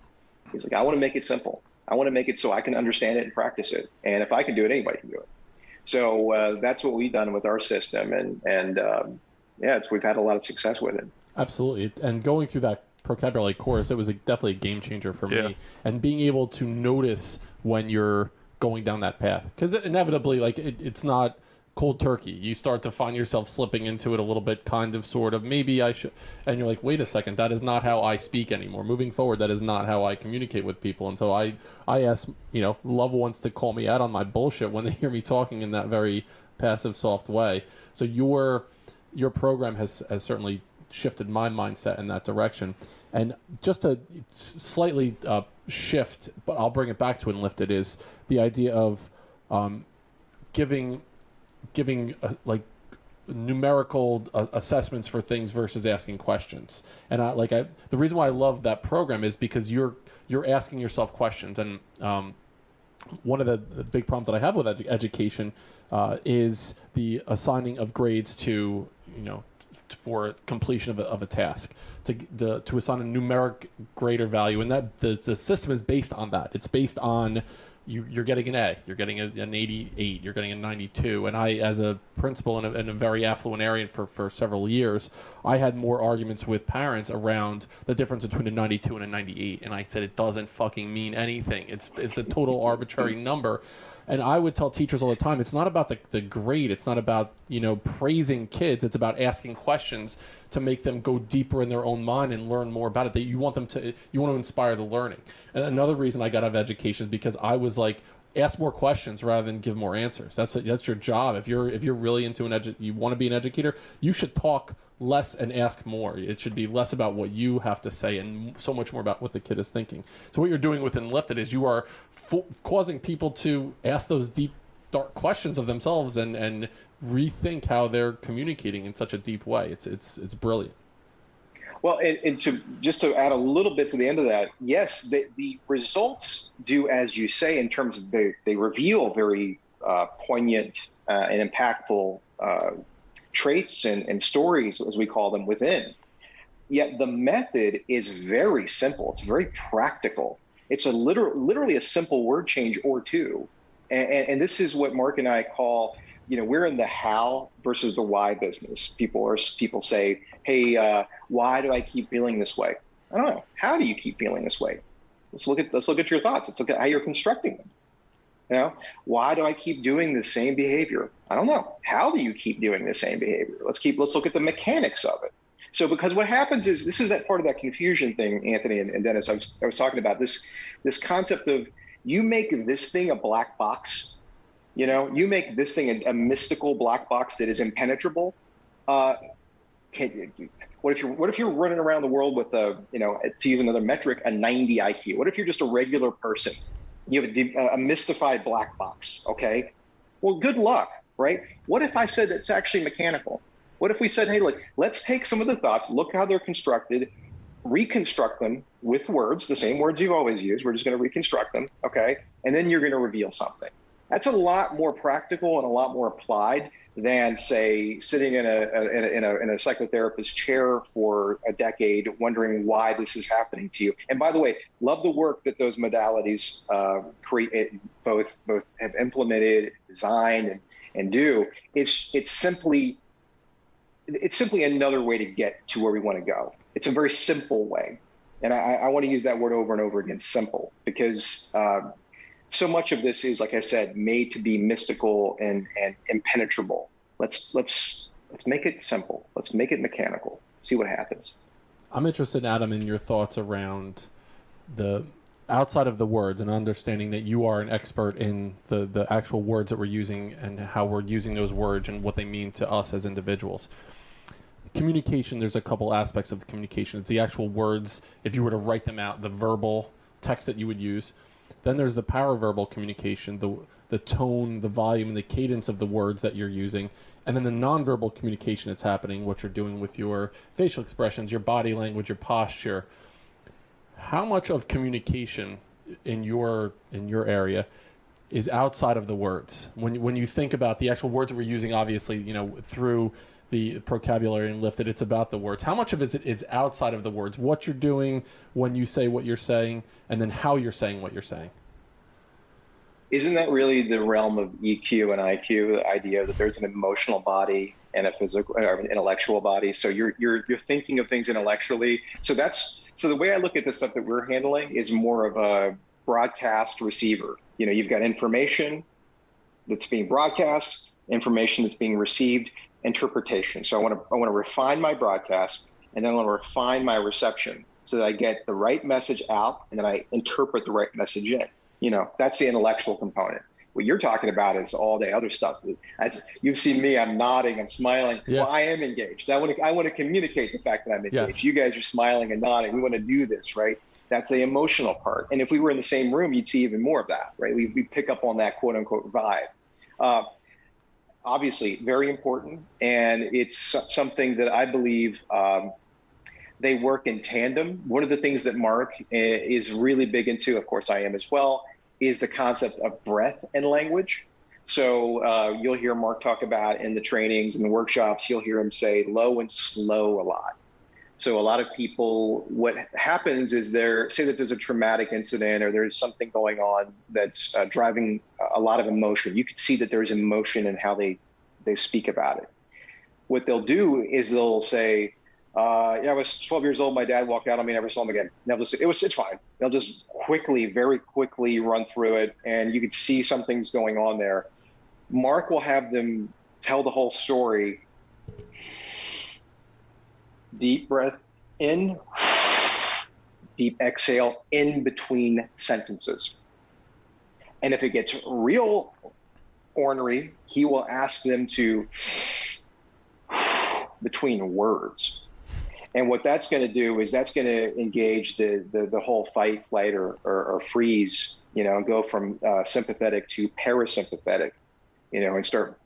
He's like, I want to make it simple. I want to make it so I can understand it and practice it. And if I can do it, anybody can do it. So that's what we've done with our system. And we've had a lot of success with it. Absolutely. And going through that Procabulary course, it was definitely a game changer for me. And being able to notice when you're going down that path, because inevitably, it's not cold turkey. You start to find yourself slipping into it a little bit, kind of, sort of, maybe I should, and you're like, wait a second, that is not how I speak anymore. Moving forward, that is not how I communicate with people. And so I ask, loved ones to call me out on my bullshit when they hear me talking in that very passive, soft way. So your program has certainly shifted my mindset in that direction. And just to slightly shift, but I'll bring it back to Enlifted, is the idea of giving numerical assessments for things versus asking questions. And the reason why I love that program is because you're asking yourself questions. And one of the big problems that I have with education is the assigning of grades to for completion of a task, to assign a numeric grade or value, and that the system is based on that. It's based on you're getting an A, you're getting an 88, you're getting a 92. And I, as a principal in a very affluent area for several years, I had more arguments with parents around the difference between a 92 and a 98. And I said, it doesn't fucking mean anything. It's a total arbitrary number. And I would tell teachers all the time, it's not about the grade. It's not about, praising kids. It's about asking questions to make them go deeper in their own mind and learn more about it. That you want to inspire the learning. And another reason I got out of education is because I was like, ask more questions rather than give more answers. That's your job. If you're really into you want to be an educator, you should talk less and ask more. It should be less about what you have to say and so much more about what the kid is thinking. So what you're doing with Enlifted is you are causing people to ask those deep, dark questions of themselves and rethink how they're communicating in such a deep way. It's brilliant. Well, and to add a little bit to the end of that, yes, the results do as you say in terms of they reveal very poignant and impactful traits and stories, as we call them, within. Yet the method is very simple. It's very practical. It's literally a simple word change or two. And this is what Mark and I call, we're in the how versus the why business. People say, hey, why do I keep feeling this way? I don't know. How do you keep feeling this way? Let's look at your thoughts. Let's look at how you're constructing them. Why do I keep doing the same behavior? I don't know. How do you keep doing the same behavior? Let's look at the mechanics of it. So because what happens is, this is that part of that confusion thing, Anthony and Dennis, I was talking about this concept of, you make this thing a black box, you make this thing a mystical black box that is impenetrable. What if you're running around the world with to use another metric, a 90 IQ? What if you're just a regular person? You have a mystified black box, okay? Well, good luck, right? What if I said it's actually mechanical? What if we said, hey, look, let's take some of the thoughts, look how they're constructed, reconstruct them with words, the same words you've always used. We're just going to reconstruct them, okay? And then you're going to reveal something. That's a lot more practical and a lot more applied than, say, sitting in a psychotherapist's chair for a decade wondering why this is happening to you. And by the way, love the work that those modalities both have implemented, designed, and do. It's simply another way to get to where we want to go. It's a very simple way. And I want to use that word over and over again, simple, because so much of this is, like I said, made to be mystical and impenetrable. Let's make it simple. Let's make it mechanical. See what happens. I'm interested, Adam, in your thoughts around the outside of the words and understanding that you are an expert in the actual words that we're using and how we're using those words and what they mean to us as individuals. Communication, there's a couple aspects of the communication. It's the actual words, if you were to write them out, the verbal text that you would use. Then there's the paraverbal communication, the tone, the volume, and the cadence of the words that you're using. And then the nonverbal communication that's happening, what you're doing with your facial expressions, your body language, your posture. How much of communication in your area is outside of the words? When you think about the actual words that we're using, obviously, through the Procabulary Enlifted, it's about the words. How much of it is outside of the words? What you're doing when you say what you're saying, and then how you're saying what you're saying. Isn't that really the realm of EQ and IQ? The idea that there's an emotional body and a physical or an intellectual body. So you're thinking of things intellectually. So the way I look at the stuff that we're handling is more of a broadcast receiver. You've got information that's being broadcast, information that's being received, interpretation. So I want to refine my broadcast, and then I want to refine my reception so that I get the right message out, and then I interpret the right message in. That's the intellectual component. What you're talking about is all the other stuff. You've seen me, I'm nodding, I'm smiling. Yeah. Well, I am engaged. I want to communicate the fact that I'm engaged. Yes. You guys are smiling and nodding. We want to do this, right? That's the emotional part. And if we were in the same room, you'd see even more of that, right? We pick up on that quote unquote vibe. Obviously, very important. And it's something that I believe they work in tandem. One of the things that Mark is really big into, of course I am as well, is the concept of breath and language. So you'll hear Mark talk about in the trainings and the workshops, you'll hear him say low and slow a lot. So a lot of people, what happens is say that there's a traumatic incident or there's something going on that's driving a lot of emotion. You could see that there's emotion in how they speak about it. What they'll do is they'll say, I was 12 years old. My dad walked out on me. Never saw him again. It's fine. They'll just very quickly run through it. And you can see something's going on there. Mark will have them tell the whole story. Deep breath in, deep exhale in between sentences. And if it gets real ornery, he will ask them to between words. And what that's going to do is that's going to engage the whole fight, flight, or freeze, and go from sympathetic to parasympathetic, and start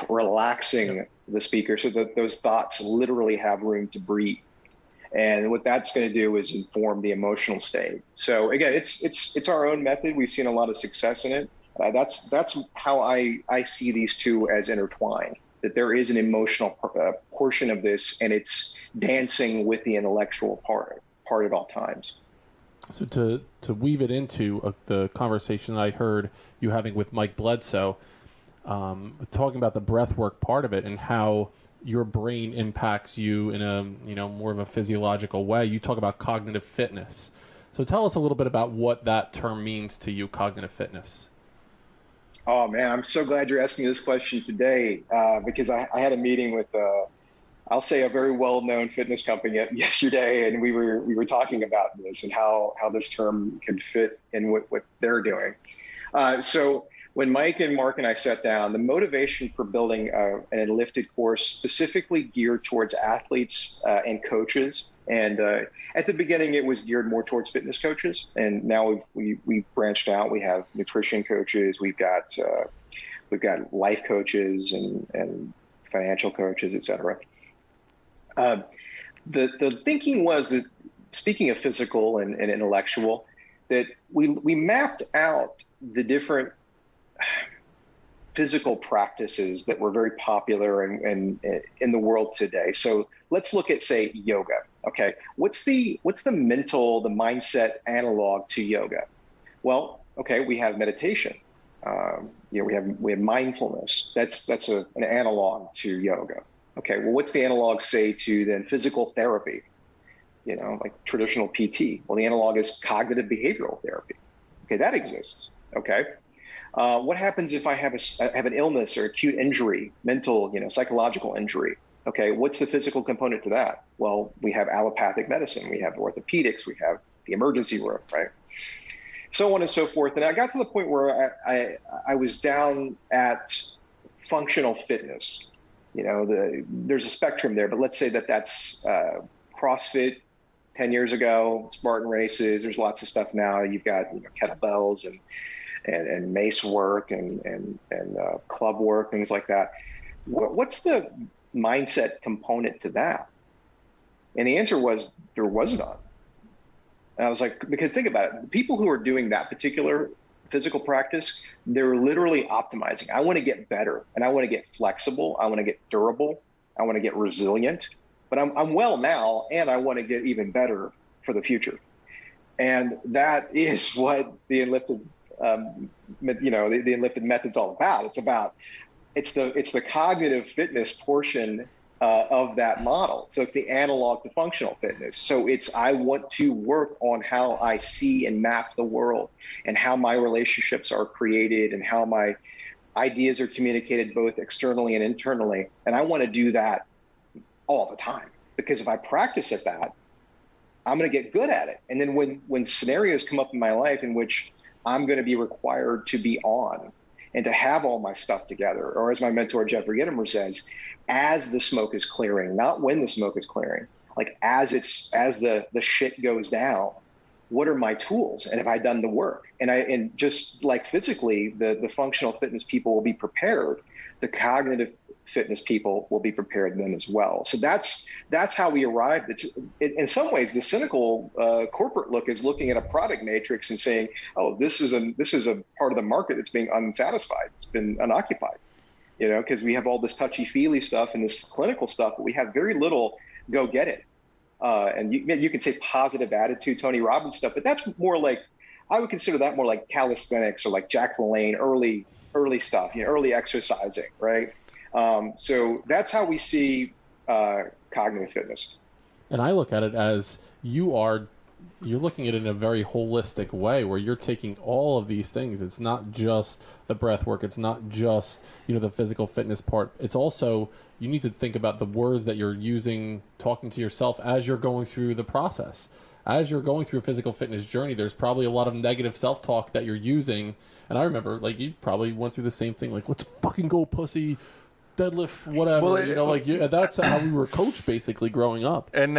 relaxing the speaker so that those thoughts literally have room to breathe. And what that's going to do is inform the emotional state. So again, it's our own method. We've seen a lot of success in it. That's how I see these two as intertwined, that there is an emotional portion of this, and it's dancing with the intellectual part at all times. So to weave it into the conversation that I heard you having with Mike Bledsoe, talking about the breathwork part of it and how your brain impacts you in a more of a physiological way. You talk about cognitive fitness. So tell us a little bit about what that term means to you, cognitive fitness. Oh man, I'm so glad you're asking this question today, because I had a meeting with I'll say a very well-known fitness company yesterday, and we were talking about this and how this term can fit in what they're doing. So when Mike and Mark and I sat down, the motivation for building an Enlifted course specifically geared towards athletes and coaches, and at the beginning it was geared more towards fitness coaches, and now we've branched out. We have nutrition coaches, we've got life coaches and financial coaches, etc. The thinking was that, speaking of physical and intellectual, that we mapped out the different physical practices that were very popular in the world today. So let's look at, say, yoga. Okay, what's the mindset analog to yoga? Well, okay, we have meditation. We have mindfulness. That's an analog to yoga. Okay, well, what's the analog, say, to then physical therapy? Like traditional PT. Well, the analog is cognitive behavioral therapy. Okay, that exists. Okay, what happens if I have an illness or acute injury, mental, psychological injury? Okay, what's the physical component to that? Well, we have allopathic medicine, we have orthopedics, we have the emergency room, right? So on and so forth. And I got to the point where I was down at functional fitness. There's a spectrum there, but let's say that's CrossFit 10 years ago, Spartan races. There's lots of stuff now. You've got kettlebells and mace work and club work, things like that. What's the mindset component to that? And the answer was there was none. And I was like, because think about it, the people who are doing that particular physical practice, they're literally optimizing. I want to get better, and I want to get flexible. I want to get durable. I want to get resilient. But I'm well now, and I want to get even better for the future. And that is what the Enlifted, the Enlifted method's all about. It's the cognitive fitness portion of that model. So it's the analog to functional fitness. So I want to work on how I see and map the world, and how my relationships are created, and how my ideas are communicated both externally and internally. And I want to do that all the time, because if I practice at that, I'm going to get good at it. And then when scenarios come up in my life in which I'm going to be required to be on and to have all my stuff together, or as my mentor Jeffrey Gitomer says, as the smoke is clearing, not when the smoke is clearing, like as the shit goes down, what are my tools, and have I done the work? And just like physically, the functional fitness people will be prepared, the cognitive fitness people will be prepared then as well. So that's how we arrived. In some ways, the cynical corporate look is looking at a product matrix and saying, oh, this is a part of the market that's being unsatisfied. It's been unoccupied, because we have all this touchy-feely stuff and this clinical stuff, but we have very little go get it. And you can say positive attitude, Tony Robbins stuff, but that's more like, I would consider that more like calisthenics or like Jack LaLanne, early stuff, early exercising, right? So that's how we see cognitive fitness. And I look at it as you're looking at it in a very holistic way, where you're taking all of these things. It's not just the breath work. It's not just, the physical fitness part. It's also, you need to think about the words that you're using, talking to yourself as you're going through the process. As you're going through a physical fitness journey, there's probably a lot of negative self-talk that you're using. And I remember, you probably went through the same thing, let's fucking go, pussy, deadlift, whatever. Well, that's how we were coached basically growing up. And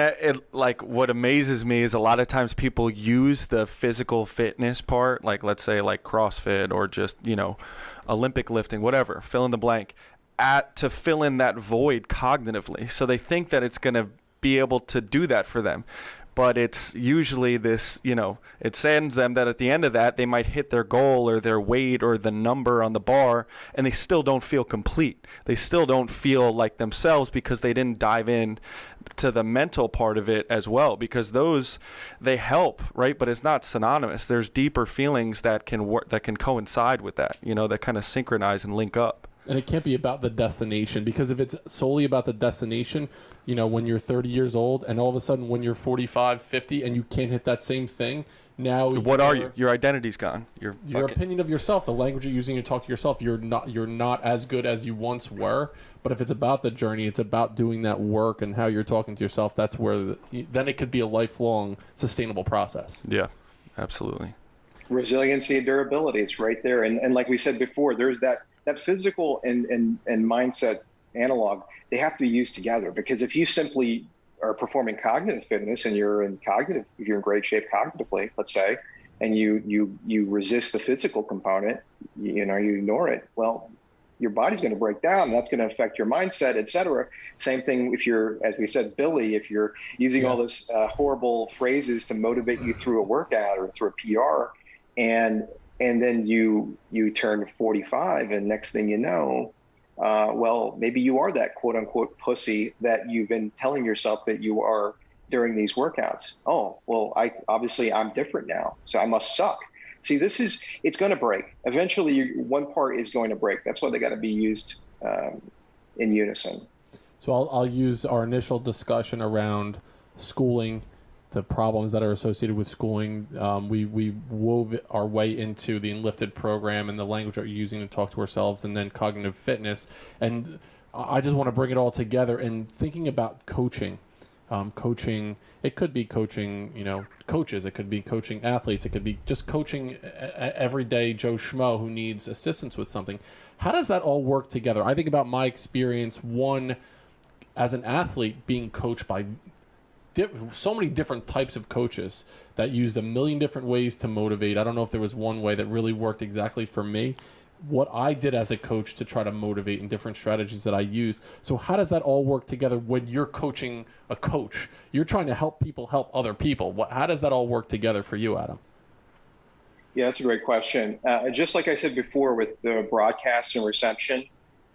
what amazes me is a lot of times people use the physical fitness part, let's say CrossFit or just, Olympic lifting, whatever, fill in the blank, to fill in that void cognitively. So they think that it's going to be able to do that for them. But it's usually this, it saddens them that at the end of that, they might hit their goal or their weight or the number on the bar, and they still don't feel complete. They still don't feel like themselves because they didn't dive in to the mental part of it as well, because those, they help, right? But it's not synonymous. There's deeper feelings that can coincide with that, that kind of synchronize and link up. And it can't be about the destination, because if it's solely about the destination, when you're 30 years old and all of a sudden when you're 45, 50 and you can't hit that same thing, now what are you? Your identity's gone. Your opinion of yourself, the language you're using to talk to yourself, you're not as good as you once were. But if it's about the journey, it's about doing that work and how you're talking to yourself, that's where then it could be a lifelong sustainable process. Yeah, absolutely. Resiliency and durability, it's right there. And like we said before, there's that physical and mindset analog. They have to be used together, because if you simply are performing cognitive fitness and you're in great shape cognitively, let's say, and you resist the physical component, you ignore it, well, your body's going to break down. That's going to affect your mindset, et cetera. Same thing if you're, as we said, Billy, if you're using all those horrible phrases to motivate you through a workout or through a PR, and then you turn 45, and next thing you know, well, maybe you are that quote unquote pussy that you've been telling yourself that you are during these workouts. Oh, well, I'm different now, so I must suck. See, it's going to break. Eventually, one part is going to break. That's why they got to be used in unison. So I'll use our initial discussion around schooling, the problems that are associated with schooling. We wove our way into the Enlifted program and the language that we're using to talk to ourselves, and then cognitive fitness. And I just want to bring it all together and thinking about coaching. Coaching, it could be coaching, coaches, it could be coaching athletes, it could be just coaching everyday Joe Schmo who needs assistance with something. How does that all work together? I think about my experience, one, as an athlete, being coached by so many different types of coaches that used a million different ways to motivate. I don't know if there was one way that really worked exactly for me. What I did as a coach to try to motivate and different strategies that I used. So how does that all work together when you're coaching a coach? You're trying to help people help other people. How does that all work together for you, Adam? Yeah, that's a great question. Just like I said before with the broadcast and reception,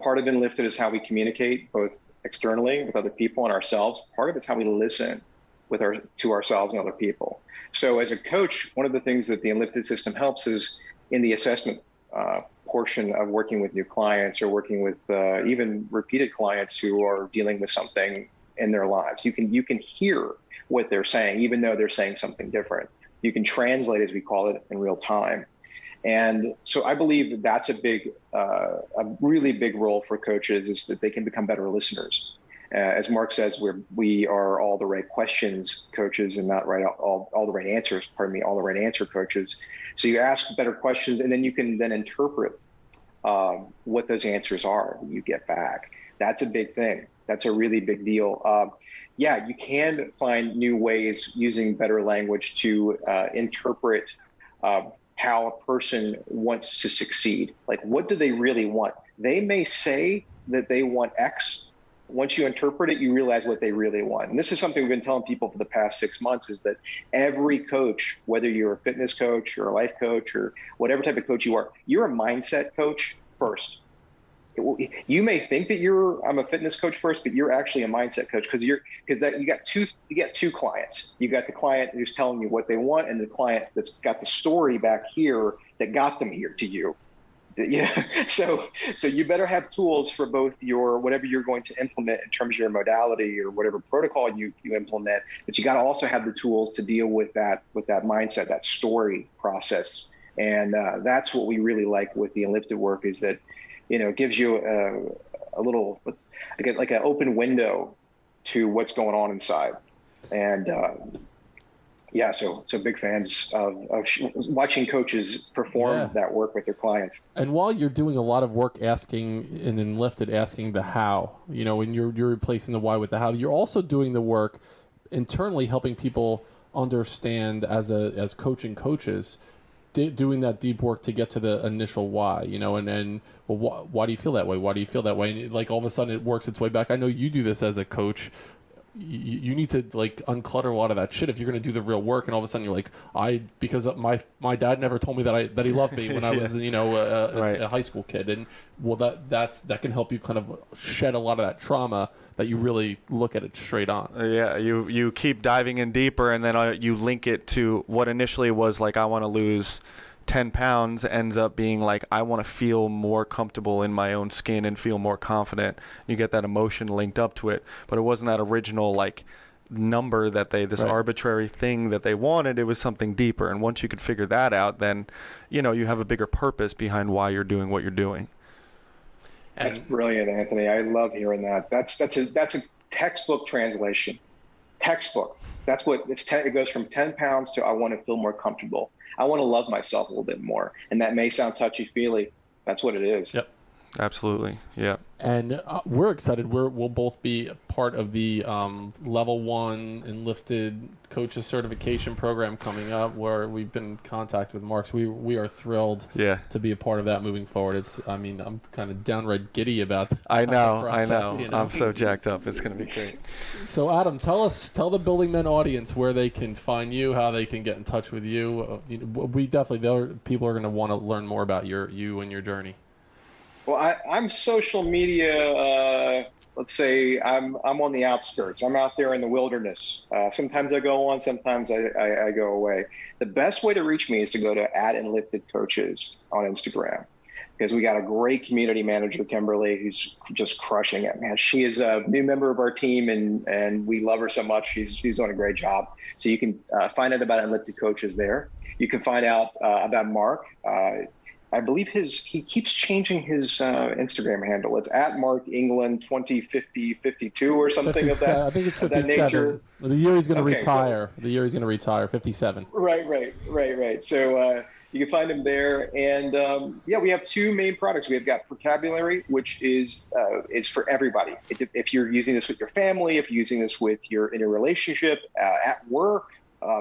part of Enlifted is how we communicate both externally with other people and ourselves. Part of it's how we listen to ourselves and other people. So as a coach, one of the things that the Enlifted system helps is in the assessment portion of working with new clients or working with even repeated clients who are dealing with something in their lives. You can hear what they're saying, even though they're saying something different. You can translate, as we call it, in real time. And so I believe that's a really big role for coaches, is that they can become better listeners. As Mark says, we are all the right questions coaches and not all the right answers, all the right answer coaches. So you ask better questions, and then you can then interpret what those answers are that you get back. That's a big thing. That's a really big deal. You can find new ways using better language to interpret how a person wants to succeed. Like, what do they really want? They may say that they want X. Once you interpret it, you realize what they really want. And this is something we've been telling people for the past 6 months, is that every coach, whether you're a fitness coach or a life coach or whatever type of coach you are, you're a mindset coach first. You may think that I'm a fitness coach first, but you're actually a mindset coach, because you got two clients. You got the client who's telling you what they want, and the client that's got the story back here that got them here to you. Yeah. So you better have tools for both your whatever you're going to implement in terms of your modality or whatever protocol you implement, but you got to also have the tools to deal with that mindset, that story process. And that's what we really like with the Enlifted work, is that, it gives you a little, like an open window to what's going on inside. And so big fans of watching coaches perform that work with their clients. And while you're doing a lot of work asking and Enlifted asking the how, and you're replacing the why with the how, you're also doing the work internally, helping people understand as coaching coaches, doing that deep work to get to the initial why, and why do you feel that way? Why do you feel that way? And all of a sudden it works its way back. I know you do this as a coach. you need to like unclutter a lot of that shit if you're going to do the real work. And all of a sudden you're like, because my dad never told me that he loved me when I was a high school kid. And well, that can help you kind of shed a lot of that trauma that you really look at it straight on. You keep diving in deeper, and then you link it to what initially was like, I want to lose 10 pounds, ends up being like, I want to feel more comfortable in my own skin and feel more confident. You get that emotion linked up to it, but it wasn't that original like number that this arbitrary thing that they wanted. It was something deeper, and once you could figure that out, then you have a bigger purpose behind why you're doing what you're doing. That's brilliant, Anthony. I love hearing that. That's a textbook translation. Textbook. That's what it goes from 10 pounds to I want to feel more comfortable. I want to love myself a little bit more. And that may sound touchy-feely. That's what it is. Yep. Absolutely. Yeah. And we're excited. We'll both be part of the Level 1 Enlifted Coaches Certification Program coming up, where we've been in contact with Mark. So we are thrilled to be a part of that moving forward. I'm kind of downright giddy about that. I know. Process, I'm so jacked up. It's going to be great. So Adam, tell the Building Men audience where they can find you, how they can get in touch with you. People are going to want to learn more about you and your journey. Well, I'm social media. Let's say I'm on the outskirts. I'm out there in the wilderness. Sometimes I go on, sometimes I go away. The best way to reach me is to go to @EnliftedCoaches on Instagram, because we got a great community manager, Kimberly, who's just crushing it, man. She is a new member of our team, and we love her so much. She's doing a great job. So you can find out about Enlifted Coaches there. You can find out about Mark. I believe he keeps changing his Instagram handle. It's @MarkEngland205052 or something of that. I think it's 57. The year he's going to retire. The year he's going to retire, 57. Right. So you can find him there. And we have two main products. We have got Procabulary, which is for everybody. If you're using this with your family, if you're using this in your relationship, at work,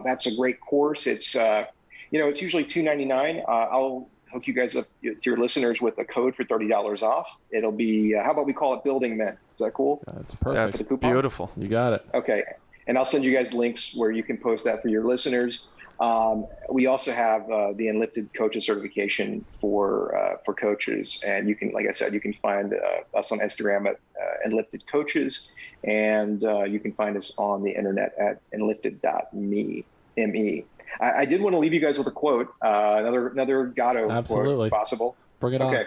that's a great course. It's it's usually $2.99. I'll hook you guys up, your listeners, with a code for $30 off. It'll be, how about we call it Building Men? Is that cool? That's perfect. That's beautiful. You got it. Okay. And I'll send you guys links where you can post that for your listeners. We also have the Enlifted Coaches Certification for coaches. And you can, like I said, you can find us on Instagram at Enlifted Coaches. And you can find us on the internet at enlifted.me. I did want to leave you guys with a quote, another Gatto quote, if possible. Bring it on. Okay.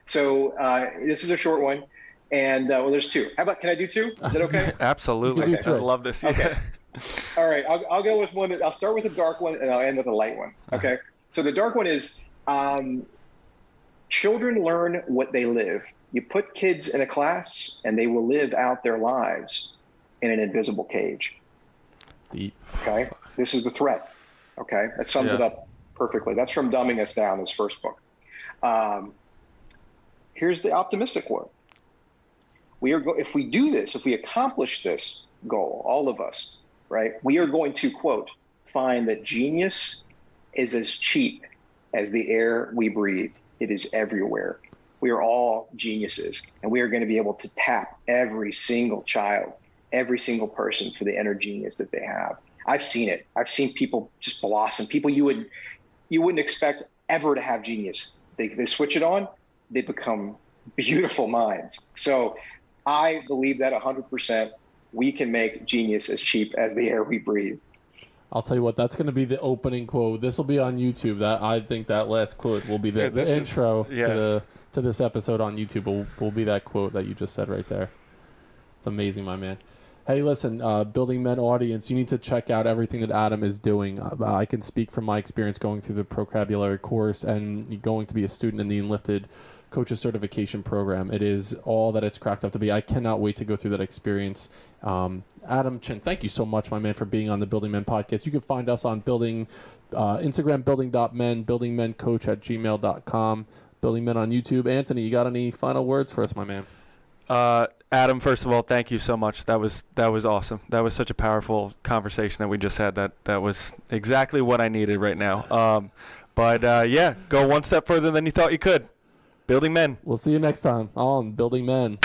So this is a short one, and there's two. Can I do two? Is that okay? Absolutely. I love this. Yeah. Okay. All right. I'll go with one. I'll start with a dark one, and I'll end with a light one. Okay. So the dark one is, children learn what they live. You put kids in a class, and they will live out their lives in an invisible cage. Deep. Okay. This is the threat. Okay, that sums it up perfectly. That's from Dumbing Us Down, his first book. Here's the optimistic one. If we do this, if we accomplish this goal, all of us, right, we are going to, quote, find that genius is as cheap as the air we breathe. It is everywhere. We are all geniuses, and we are going to be able to tap every single child, every single person for the inner genius that they have. I've seen it. I've seen people just blossom. People you wouldn't expect ever to have genius. They switch it on, they become beautiful minds. So I believe that 100%. We can make genius as cheap as the air we breathe. I'll tell you what, that's going to be the opening quote. This will be on YouTube. I think that last quote will be the intro to this episode on YouTube. Will be that quote that you just said right there. It's amazing, my man. Hey, listen, Building Men audience, you need to check out everything that Adam is doing. I can speak from my experience going through the Procabulary Course and going to be a student in the Enlifted Coaches Certification Program. It is all that it's cracked up to be. I cannot wait to go through that experience. Adam Chin, thank you so much, my man, for being on the Building Men podcast. You can find us on Instagram, building.men, buildingmencoach@gmail.com, Building Men on YouTube. Anthony, you got any final words for us, my man? Adam, first of all, thank you so much. That was awesome. That was such a powerful conversation that we just had. That was exactly what I needed right now. But go one step further than you thought you could. Building Men. We'll see you next time on Building Men.